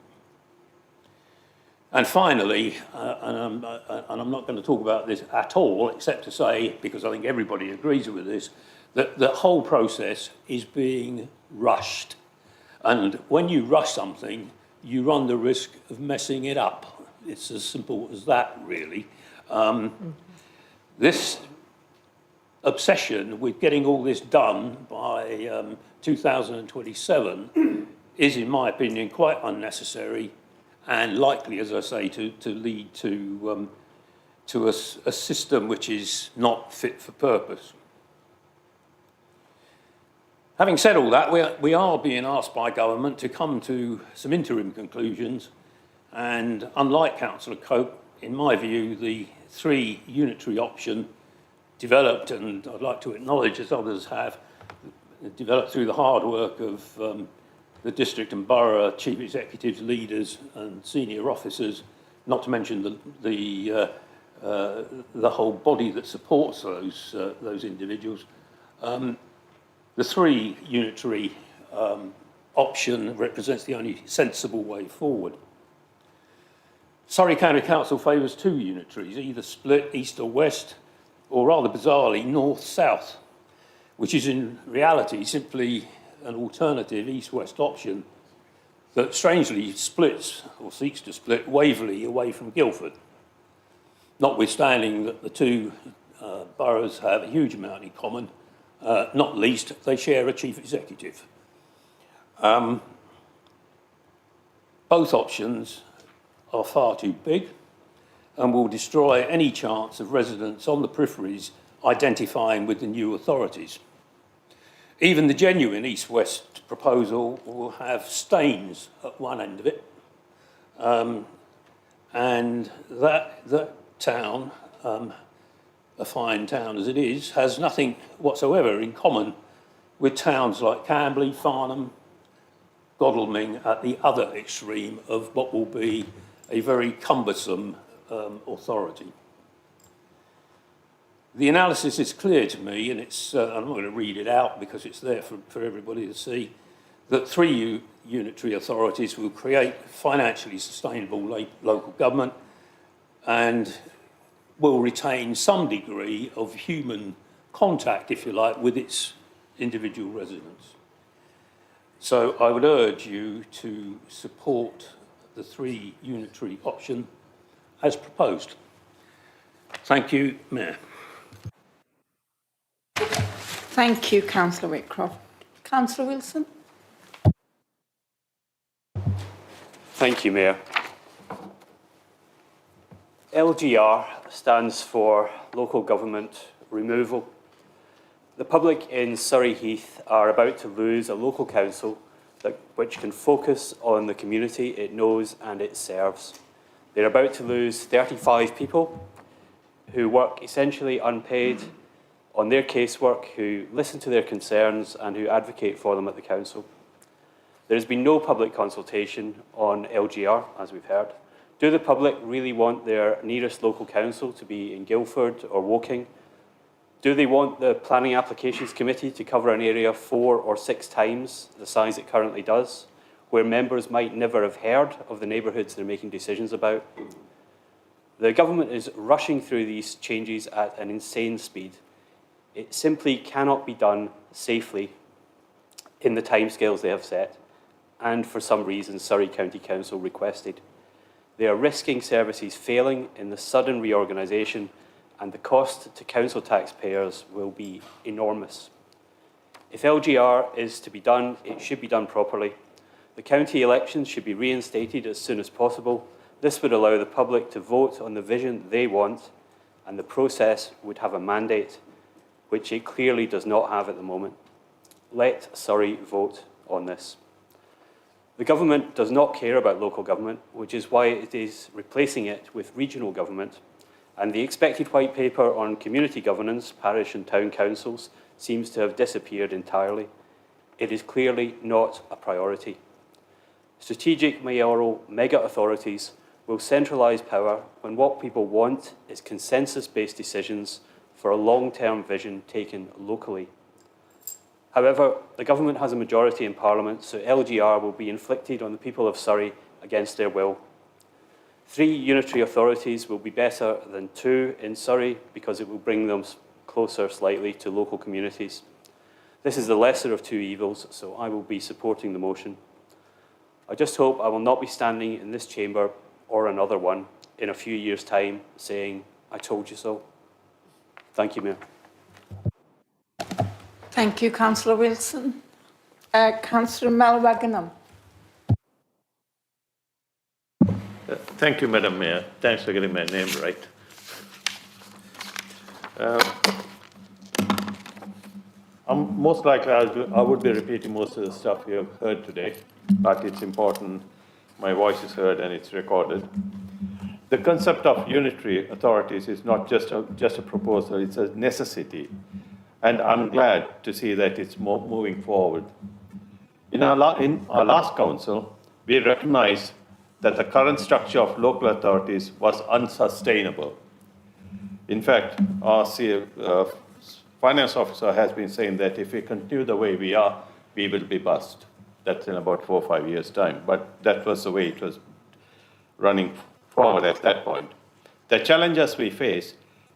And finally, and I'm not going to talk about this at all, except to say, because I think everybody agrees with this, that the whole process is being rushed. And when you rush something, you run the risk of messing it up. It's as simple as that, really. This obsession with getting all this done by 2027 is, in my opinion, quite unnecessary and likely, as I say, to lead to a system which is not fit for purpose. Having said all that, we are being asked by government to come to some interim conclusions, and unlike Councillor Cope, in my view, the 3 unitary option developed, and I'd like to acknowledge, as others have, developed through the hard work of the district and borough chief executives, leaders and senior officers, not to mention the whole body that supports those individuals. The 3 unitary option represents the only sensible way forward. Surrey County Council favours 2 unitaries, either split east or west, or rather bizarrely north-south, which is in reality simply an alternative east-west option that strangely splits, or seeks to split, Waverley away from Guildford, notwithstanding that the 2 boroughs have a huge amount in common, not least they share a chief executive. Both options are far too big and will destroy any chance of residents on the peripheries identifying with the new authorities. Even the genuine east-west proposal will have Staines at one end of it, and that town, a fine town as it is, has nothing whatsoever in common with towns like Camberley, Farnham, Godalming at the other extreme of what will be a very cumbersome authority. The analysis is clear to me, and it's, I'm not going to read it out because it's there for everybody to see, that 3 unitary authorities will create financially sustainable local government and will retain some degree of human contact, if you like, with its individual residents. So I would urge you to support the 3 unitary option as proposed. Thank you, Mayor. Thank you, Councillor Whitcroft. Councillor Wilson? Thank you, Mayor. LGR stands for Local Government Removal. The public in Surrey Heath are about to lose a local council which can focus on the community it knows and it serves. They're about to lose 35 people who work essentially unpaid on their casework, who listen to their concerns and who advocate for them at the council. There has been no public consultation on LGR, as we've heard. Do the public really want their nearest local council to be in Guildford or Woking? Do they want the Planning Applications Committee to cover an area 4 or 6 times the size it currently does, where members might never have heard of the neighbourhoods they're making decisions about? The government is rushing through these changes at an insane speed. It simply cannot be done safely in the timescales they have set, and for some reason Surrey County Council requested. They are risking services failing in the sudden reorganisation, and the cost to council taxpayers will be enormous. If LGR is to be done, it should be done properly. The county elections should be reinstated as soon as possible. This would allow the public to vote on the vision they want, and the process would have a mandate, which it clearly does not have at the moment. Let Surrey vote on this. The government does not care about local government, which is why it is replacing it with regional government, and the expected white paper on community governance, parish and town councils, seems to have disappeared entirely. It is clearly not a priority. Strategic mayoral mega authorities will centralise power when what people want is consensus-based decisions for a long-term vision taken locally. However, the government has a majority in Parliament, so LGR will be inflicted on the people of Surrey against their will. 3 unitary authorities will be better than 2 in Surrey because it will bring them closer slightly to local communities. This is the lesser of 2 evils, so I will be supporting the motion. I just hope I will not be standing in this chamber or another one in a few years' time saying, "I told you so." Thank you, Mayor. Thank you, Councillor Wilson. Councillor Mel Wagenham. Thank you, Madam Mayor. Thanks for getting my name right. Most likely, I would be repeating most of the stuff you have heard today, but it's important my voice is heard and it's recorded. The concept of unitary authorities is not just a proposal, it's a necessity. And I'm glad to see that it's moving forward. In our last council, we recognized that the current structure of local authorities was unsustainable. In fact, our finance officer has been saying that if we continue the way we are, we will be bust. That's in about 4 or 5 years' time. But that was the way it was running forward at that point. The challenges we face,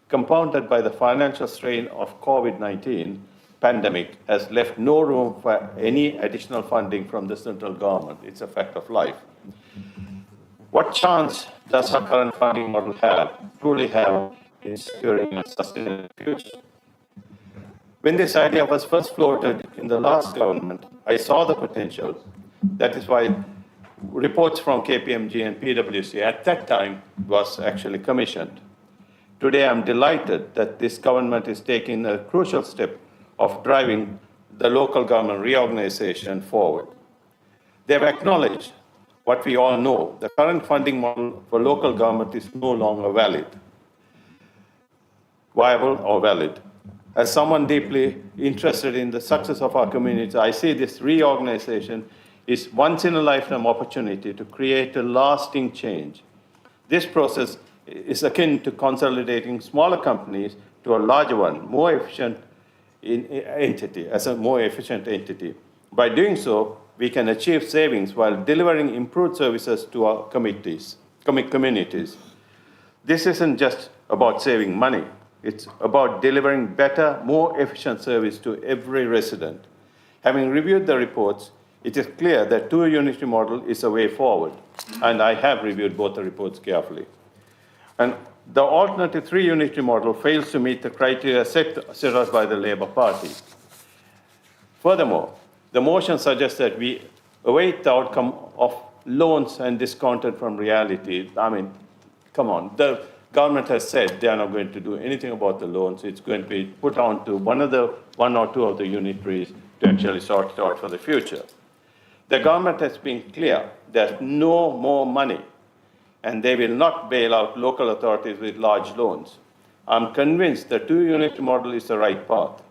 compounded by the financial strain of COVID-19 pandemic, has left no room for any additional funding from the central government. It's a fact of life. What chance does our current funding model truly have in securing a sustainable future? When this idea was first floated in the last government, I saw the potential. That is why reports from KPMG and PwC at that time was actually commissioned. Today, I'm delighted that this government is taking a crucial step of driving the local government reorganization forward. They've acknowledged what we all know. The current funding model for local government is no longer viable or valid. As someone deeply interested in the success of our community, I see this reorganization is once-in-a-lifetime opportunity to create a lasting change. This process is akin to consolidating smaller companies to a larger one, more efficient entity, as a more efficient entity. By doing so, we can achieve savings while delivering improved services to our communities. This isn't just about saving money. It's about delivering better, more efficient service to every resident. Having reviewed the reports, it is clear that 2 unitary model is a way forward, and I have reviewed both the reports carefully. And the alternative 3 unitary model fails to meet the criteria set out by the Labour Party. Furthermore, the motion suggests that we await the outcome of loans and discounted from reality. I mean, come on. The government has said they are not going to do anything about the loans. It's going to be put on to one or two of the unitaries to actually sort it out for the future. The government has been clear there's no more money, and they will not bail out local authorities with large loans. I'm convinced the 2 unitary model is the right path.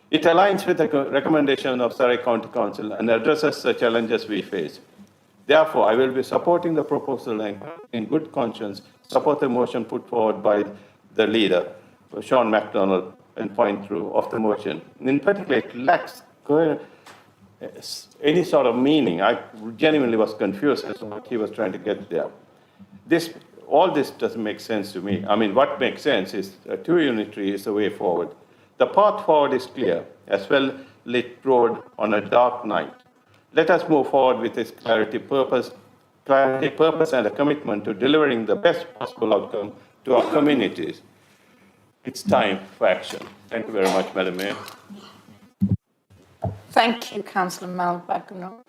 It aligns with the recommendation of Surrey County Council and addresses the challenges we face. Therefore, I will be supporting the proposal and in good conscience support the motion put forward by the leader, Sean MacDonald, and point through of the motion. In particular, it lacks any sort of meaning. I genuinely was confused as to what he was trying to get there. All this doesn't make sense to me. I mean, what makes sense is 2 unitary is the way forward. The path forward is clear, as well lit road on a dark night. Let us move forward with this clarity, purpose, and a commitment to delivering the best possible outcome to our communities. It's time for action. Thank you very much, Madam Mayor. Thank you, Councillor Mel Wagenham.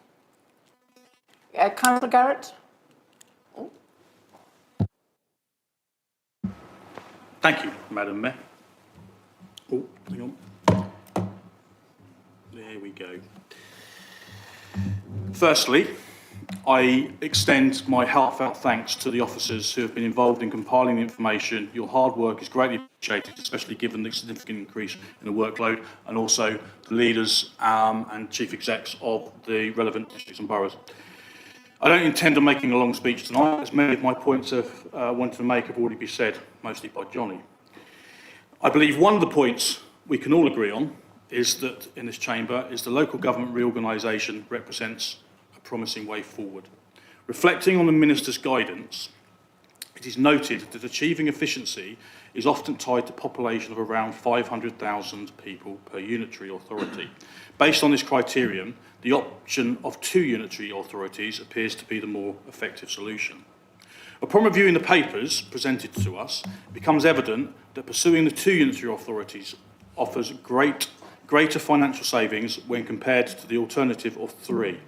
Councillor Garrett? Thank you, Madam Mayor. Oh, hang on. There we go. Firstly, I extend my heartfelt thanks to the officers who have been involved in compiling the information. Your hard work is greatly appreciated, especially given the significant increase in the workload, and also the leaders and chief execs of the relevant districts and boroughs. I don't intend on making a long speech tonight, as many of my points I've wanted to make have already been said, mostly by Johnny. I believe one of the points we can all agree on is that in this chamber is the local government reorganisation represents a promising way forward. Reflecting on the Minister's guidance, it is noted that achieving efficiency is often tied to population of around 500,000 people per unitary authority. Based on this criterion, the option of 2 unitary authorities appears to be the more effective solution. Upon reviewing the papers presented to us, it becomes evident that pursuing the 2 unitary authorities offers greater financial savings when compared to the alternative of 3.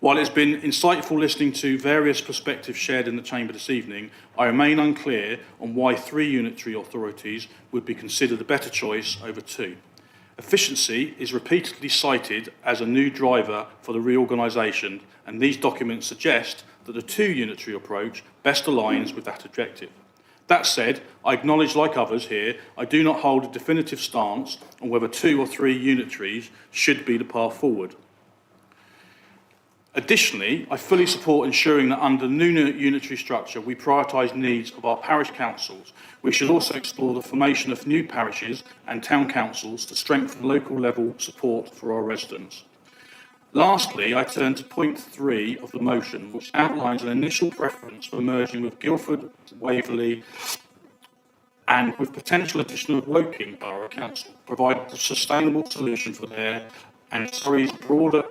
While it's been insightful listening to various perspectives shared in the chamber this evening, I remain unclear on why 3 unitary authorities would be considered a better choice over 2. Efficiency is repeatedly cited as a new driver for the reorganisation, and these documents suggest that the 2 unitary approach best aligns with that objective. That said, I acknowledge, like others here, I do not hold a definitive stance on whether 2 or 3 unitaries should be the path forward. Additionally, I fully support ensuring that under the new unitary structure we prioritise needs of our parish councils. We should also explore the formation of new parishes and town councils to strengthen local level support for our residents. Lastly, I turn to point 3 of the motion, which outlines an initial preference for merging with Guildford, Waverley and with potential addition of Woking Borough Council, provide a sustainable solution for their and Surrey's broader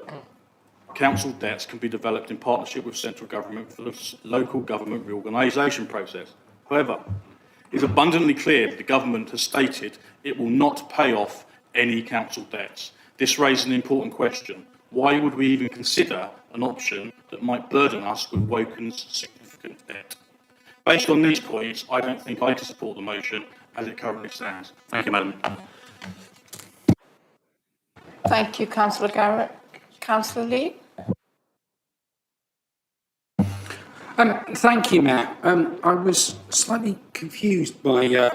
council debts can be developed in partnership with central government for the local government reorganisation process. However, it is abundantly clear that the government has stated it will not pay off any council debts. This raises an important question. Why would we even consider an option that might burden us with Wokin's significant debt? Based on these points, I don't think I can support the motion as it currently stands. Thank you, Madam. Thank you, Councillor Garrett. Councillor Lee? Thank you, Mayor. I was slightly confused by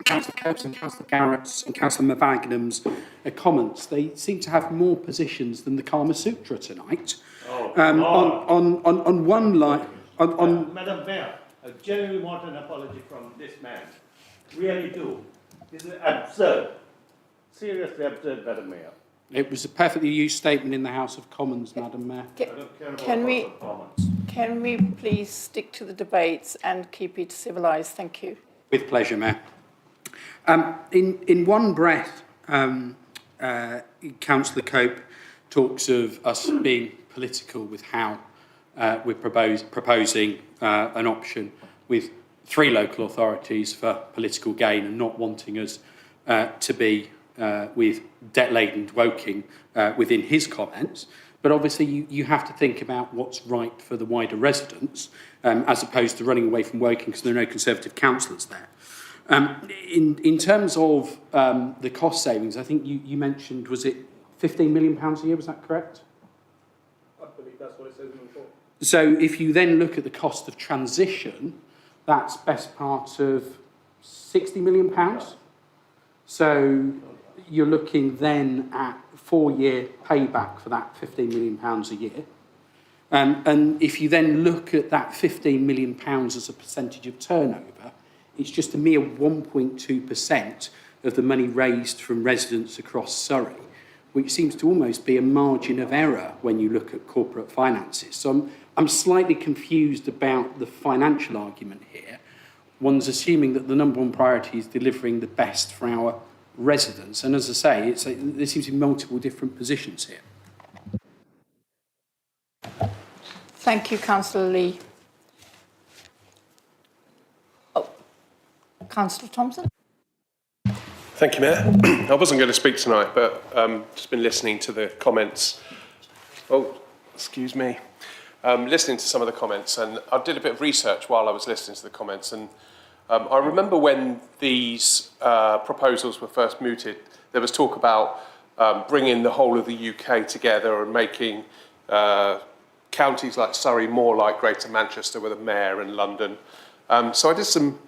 Councillor Coates and Councillor Garrett's and Councillor Mavagnem's comments. They seem to have more positions than the Kama Sutra tonight. On one line... Madam Mayor, I genuinely want an apology from this man. Really do. This is absurd. Seriously absurd, Madam Mayor. It was a perfectly used statement in the House of Commons, Madam Mayor. Can we please stick to the debates and keep it civilised? Thank you. With pleasure, Mayor. In one breath, Councillor Cope talks of us being political with how we're proposing an option with 3 local authorities for political gain and not wanting us to be with debt-laden Woking within his comments. But obviously you have to think about what's right for the wider residents as opposed to running away from Woking because there are no Conservative councillors there. In terms of the cost savings, I think you mentioned, was it £15 million a year, was that correct? I believe that's what it says in the report. So if you then look at the cost of transition, that's best part of £60 million. So you're looking then at 4-year payback for that £15 million a year. And if you then look at that £15 million as a percentage of turnover, it's just a mere 1.2% of the money raised from residents across Surrey, which seems to almost be a margin of error when you look at corporate finances. So I'm slightly confused about the financial argument here. One's assuming that the number one priority is delivering the best for our residents. And as I say, there seems to be multiple different positions here. Thank you, Councillor Lee. Councillor Thompson? Thank you, Mayor. I wasn't going to speak tonight, but just been listening to the comments. Oh, excuse me. Listening to some of the comments, and I did a bit of research while I was listening to the comments, and I remember when these proposals were first mooted, there was talk about bringing the whole of the UK together and making counties like Surrey more like Greater Manchester with a mayor in London. So I did some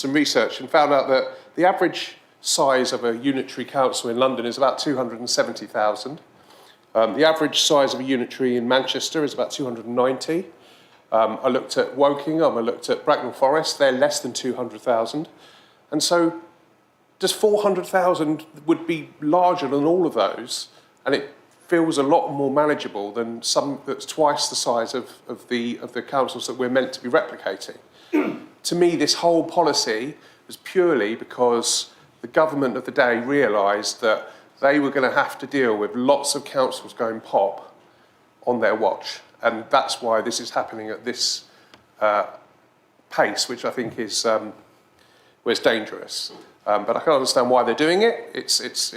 research and found out that the average size of a unitary council in London is about 270,000. The average size of a unitary in Manchester is about 290. I looked at Wokingham, I looked at Bracknell Forest, they're less than 200,000. And so just 400,000 would be larger than all of those, and it feels a lot more manageable than some that's twice the size of the councils that we're meant to be replicating. To me, this whole policy was purely because the government of the day realised that they were going to have to deal with lots of councils going pop on their watch. And that's why this is happening at this pace, which I think is dangerous. But I can understand why they're doing it. It's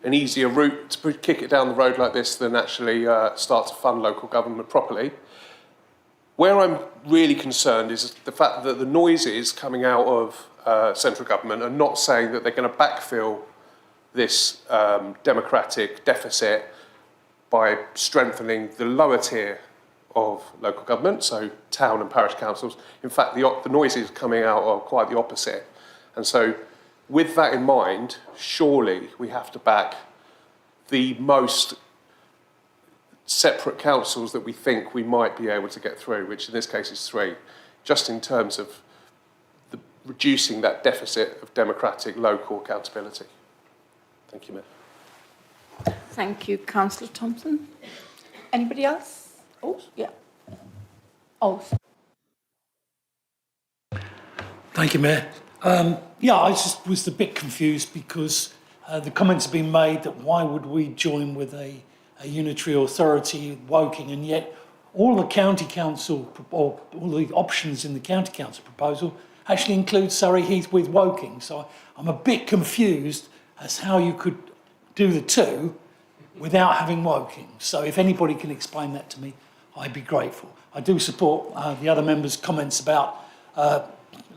an easier route to kick it down the road like this than actually start to fund local government properly. Where I'm really concerned is the fact that the noises coming out of central government are not saying that they're going to backfill this democratic deficit by strengthening the lower tier of local government, so town and parish councils. In fact, the noises coming out are quite the opposite. And so with that in mind, surely we have to back the most separate councils that we think we might be able to get through, which in this case is 3, just in terms of reducing that deficit of democratic local accountability. Thank you, Mayor. Thank you, Councillor Thompson. Anybody else? Oh, yeah. Oh. Thank you, Mayor. Yeah, I just was a bit confused because the comments have been made that why would we join with a unitary authority, Woking, and yet all the county council, or all the options in the county council proposal actually include Surrey Heath with Woking. So I'm a bit confused as how you could do the two without having Woking. So if anybody can explain that to me, I'd be grateful. I do support the other members' comments about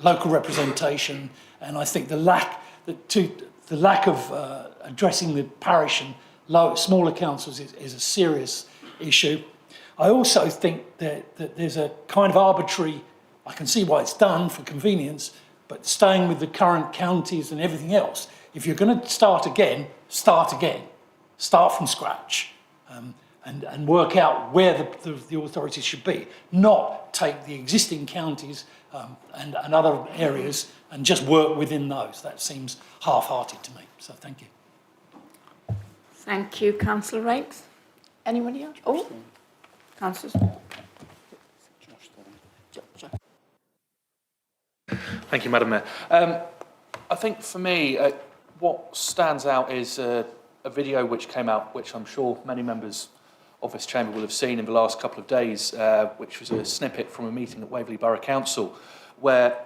local representation, and I think the lack of addressing the parish and smaller councils is a serious issue. I also think that there's a kind of arbitrary, I can see why it's done for convenience, but staying with the current counties and everything else, if you're going to start again, start from scratch, and work out where the authorities should be, not take the existing counties and other areas and just work within those. That seems half-hearted to me, so thank you. Thank you, Councillor Rakes. Anybody else? Oh, Councillor. Thank you, Madam Mayor. I think for me, what stands out is a video which came out, which I'm sure many members of this chamber will have seen in the last couple of days, which was a snippet from a meeting at Waverley Borough Council, where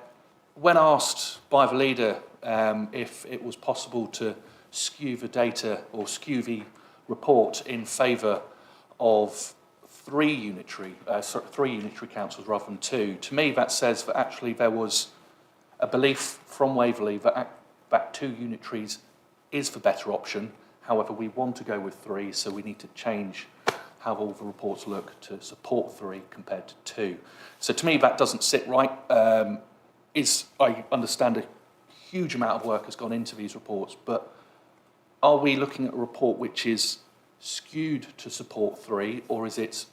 when asked by the leader if it was possible to skew the data or skew the report in favour of three unitary councils rather than 2, to me that says that actually there was a belief from Waverley that 2 unitaries is the better option. However, we want to go with 3, so we need to change how all the reports look to support 3 compared to 2. So to me, that doesn't sit right. I understand a huge amount of work has gone into these reports, but are we looking at a report which is skewed to support 3, or is it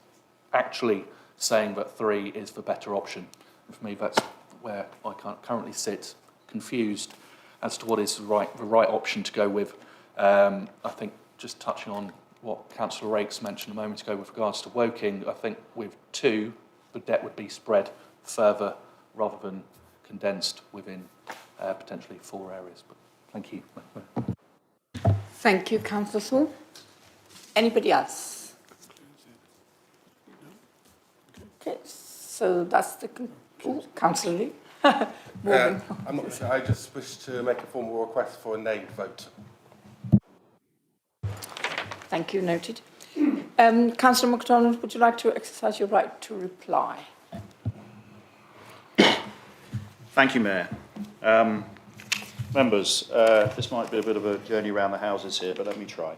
actually saying that 3 is the better option? And for me, that's where I currently sit confused as to what is the right option to go with. I think just touching on what Councillor Rakes mentioned a moment ago with regards to Woking, I think with 2, the debt would be spread further rather than condensed within potentially 4 areas. But thank you. Thank you, Councillor Saul. Anybody else? Okay, so that's the Councillor Lee. I'm not sure. I just wish to make a formal request for a nay vote. Thank you, noted. Councillor MacDonald, would you like to exercise your right to reply? Thank you, Mayor. Members, this might be a bit of a journey around the houses here, but let me try.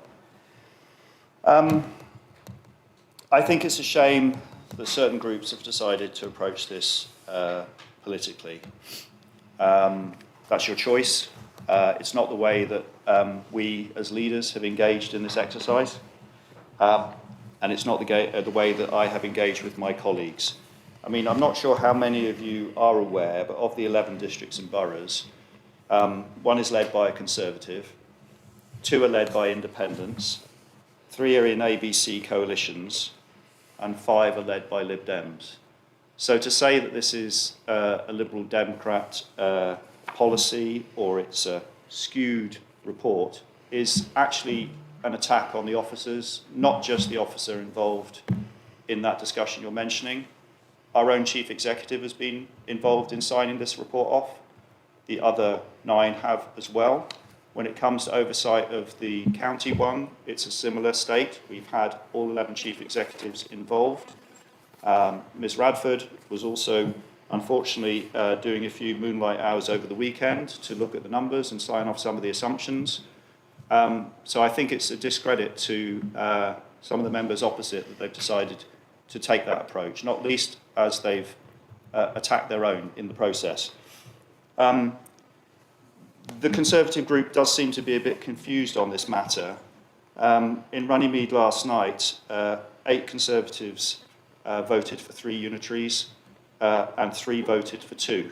I think it's a shame that certain groups have decided to approach this politically. That's your choice. It's not the way that we as leaders have engaged in this exercise, and it's not the way that I have engaged with my colleagues. I mean, I'm not sure how many of you are aware, but of the 11 districts and boroughs, one is led by a Conservative, 2 are led by independents, 3 are in ABC coalitions, and 5 are led by Lib Dems. So to say that this is a Liberal Democrat policy or it's a skewed report is actually an attack on the officers, not just the officer involved in that discussion you're mentioning. Our own Chief Executive has been involved in signing this report off. The other 9 have as well. When it comes to oversight of the county one, it's a similar state. We've had all 11 Chief Executives involved. Ms Radford was also, unfortunately, doing a few moonlight hours over the weekend to look at the numbers and sign off some of the assumptions. So I think it's a discredit to some of the members opposite that they've decided to take that approach, not least as they've attacked their own in the process. The Conservative group does seem to be a bit confused on this matter. In Runnymede last night, 8 Conservatives voted for 3 unitaries and 3 voted for 2.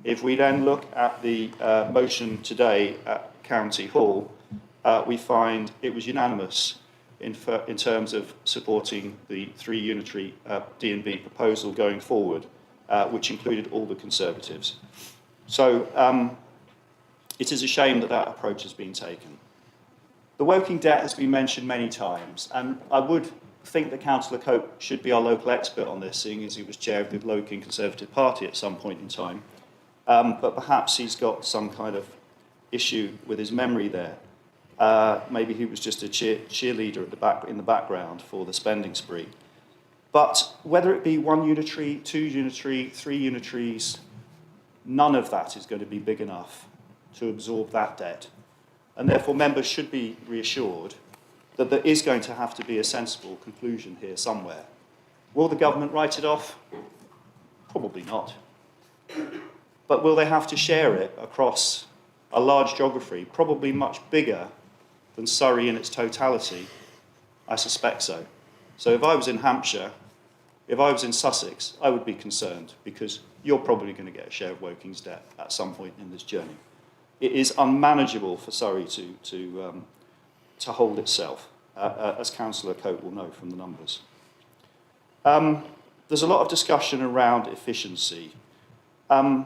If we then look at the motion today at County Hall, we find it was unanimous in terms of supporting the 3 unitary D&B proposal going forward, which included all the Conservatives. So it is a shame that that approach has been taken. The Woking debt has been mentioned many times, and I would think that Councillor Cope should be our local expert on this, seeing as he was chair of the Woking Conservative Party at some point in time. But perhaps he's got some kind of issue with his memory there. Maybe he was just a cheerleader in the background for the spending spree. But whether it be 1 unitary, 2 unitary, 3 unitaries, none of that is going to be big enough to absorb that debt. And therefore members should be reassured that there is going to have to be a sensible conclusion here somewhere. Will the government write it off? Probably not. But will they have to share it across a large geography, probably much bigger than Surrey in its totality? I suspect so. So if I was in Hampshire, if I was in Sussex, I would be concerned because you're probably going to get a share of Woking's debt at some point in this journey. It is unmanageable for Surrey to hold itself, as Councillor Cope will know from the numbers. There's a lot of discussion around efficiency, and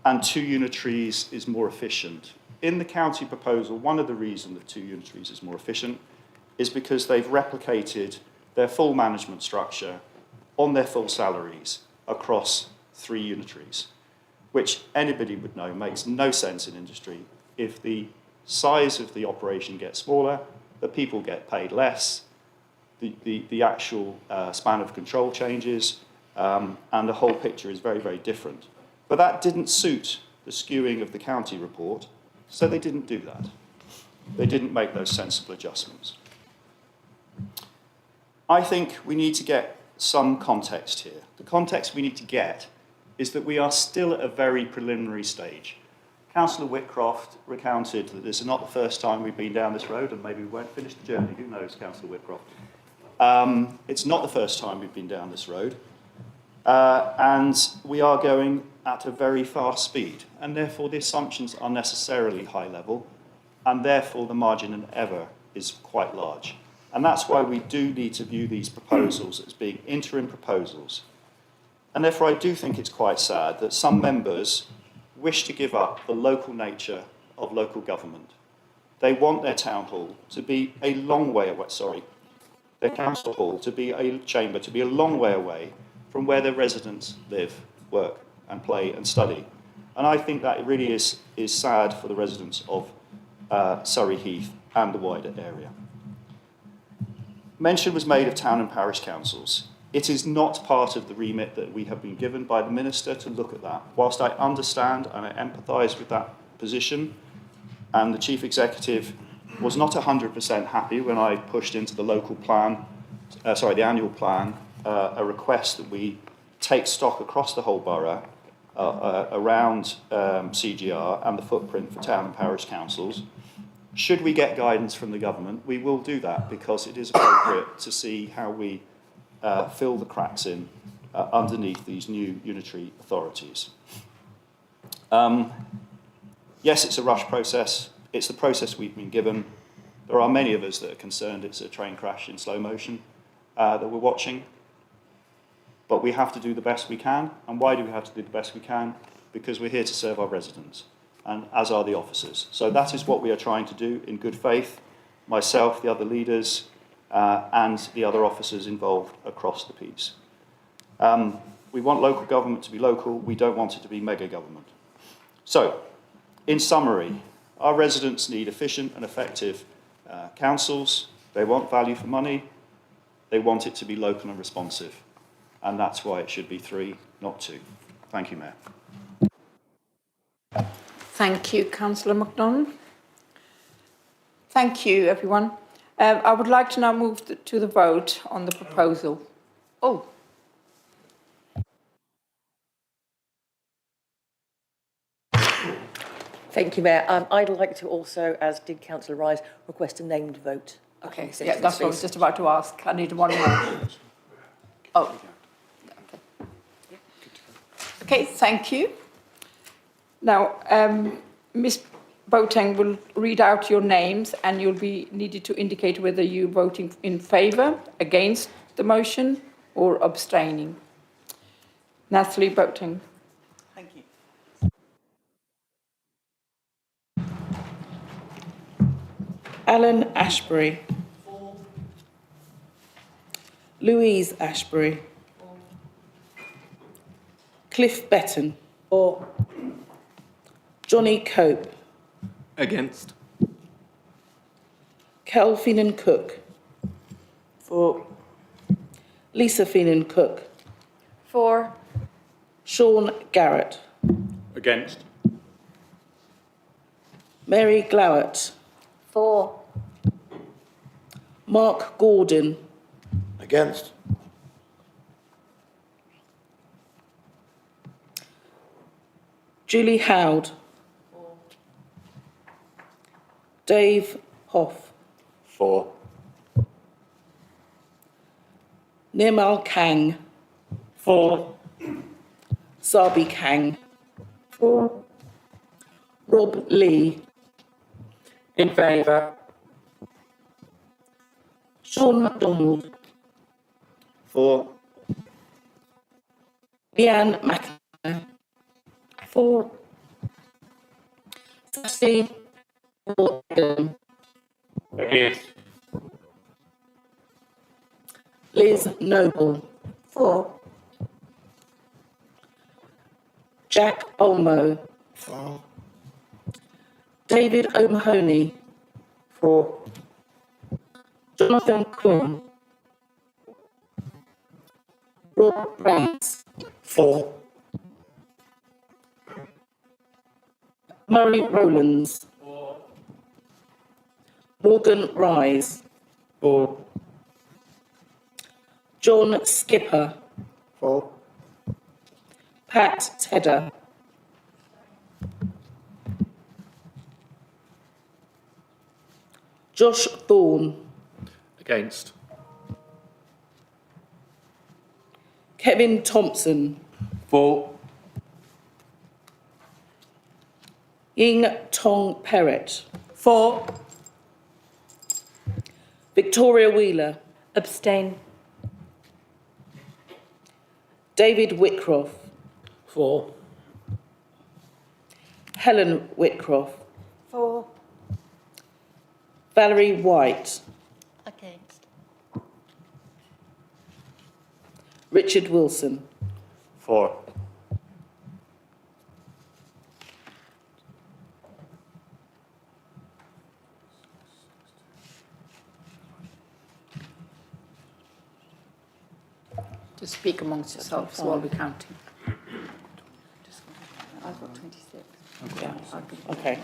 2 unitaries is more efficient. In the county proposal, one of the reasons that 2 unitaries is more efficient is because they've replicated their full management structure on their full salaries across 3 unitaries, which anybody would know makes no sense in industry. If the size of the operation gets smaller, the people get paid less, the actual span of control changes, and the whole picture is very, very different. But that didn't suit the skewing of the county report, so they didn't do that. They didn't make those sensible adjustments. I think we need to get some context here. The context we need to get is that we are still at a very preliminary stage. Councillor Whitcroft recounted that this is not the first time we've been down this road, and maybe we won't finish the journey. Who knows, Councillor Whitcroft? It's not the first time we've been down this road. And we are going at a very fast speed, and therefore the assumptions are necessarily high level, and therefore the margin of error is quite large. And that's why we do need to view these proposals as being interim proposals. And therefore I do think it's quite sad that some members wish to give up the local nature of local government. They want their town hall to be a long way away, their council hall to be a chamber, to be a long way away from where their residents live, work and play and study. And I think that really is sad for the residents of Surrey Heath and the wider area. Mention was made of town and parish councils. It is not part of the remit that we have been given by the Minister to look at that. Whilst I understand and I empathise with that position, and the Chief Executive was not 100% happy when I pushed into the local plan, the annual plan, a request that we take stock across the whole borough around CGR and the footprint for town and parish councils. Should we get guidance from the government, we will do that because it is appropriate to see how we fill the cracks in underneath these new unitary authorities. Yes, it's a rush process. It's the process we've been given. There are many of us that are concerned it's a train crash in slow motion that we're watching. But we have to do the best we can. And why do we have to do the best we can? Because we're here to serve our residents, and as are the officers. So that is what we are trying to do in good faith, myself, the other leaders, and the other officers involved across the piece. We want local government to be local. We don't want it to be mega government. So, in summary, our residents need efficient and effective councils. They want value for money. They want it to be local and responsive. And that's why it should be 3, not 2. Thank you, Mayor. Thank you, Councillor MacDonald. Thank you, everyone. I would like to now move to the vote on the proposal. Oh. Thank you, Mayor. I'd like to also, as did Councillor Rise, request a named vote. Okay, so yeah, that's what I was just about to ask. I need one more. Oh. Okay, thank you. Now, Ms. Boateng will read out your names and you'll be needed to indicate whether you're voting in favour, against the motion or abstaining. Natalie Boateng. Thank you. Alan Ashbury. Louise Ashbury. Cliff Betton. For. Johnny Cope. Against. Kel Feenan Cook. For. Lisa Feenan Cook. For. Sean Garrett. Against. Mary Glowett. For. Mark Gordon. Against. Julie Howd. Dave Hoff. For. Nirmal Kang. For. Sabi Kang. For. Rob Lee. In favour. Sean MacDonald. For. Leanne McIntyre. For. Sassy Adam. Against. Liz Noble. For. Jack Olmo. For. David O'Mahony. For. Jonathan Quinn. Rob Brands. For. Murray Rowlands. For. Morgan Rise. For. John Skipper. For. Pat Tedder. Josh Thorne. Against. Kevin Thompson. For. Ying Tong Perrett. For. Victoria Wheeler. Abstain. David Whitcroft. For. Helen Whitcroft. For. Valerie White. Against. Richard Wilson. For. to speak amongst yourselves while we're counting. I've got 26. Yeah. Okay.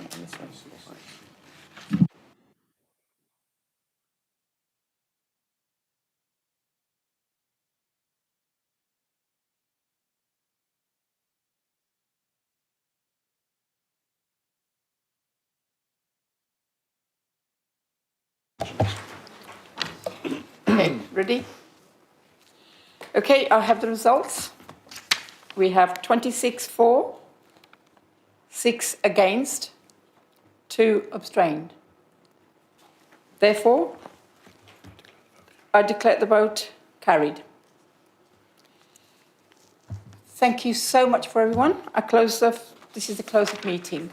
Okay, ready? Okay, I have the results. We have 26 for, 6 against, 2 abstained. Therefore, I declare the vote carried. Thank you so much for everyone. This is the close of meeting.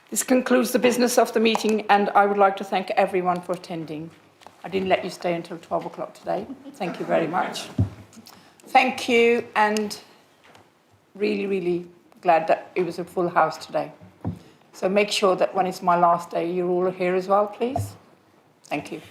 This concludes the business of the meeting, and I would like to thank everyone for attending. I didn't let you stay until 12 o'clock today. Thank you very much. Thank you, and really, really glad that it was a full house today. So make sure that when it's my last day, you're all here as well, please. Thank you.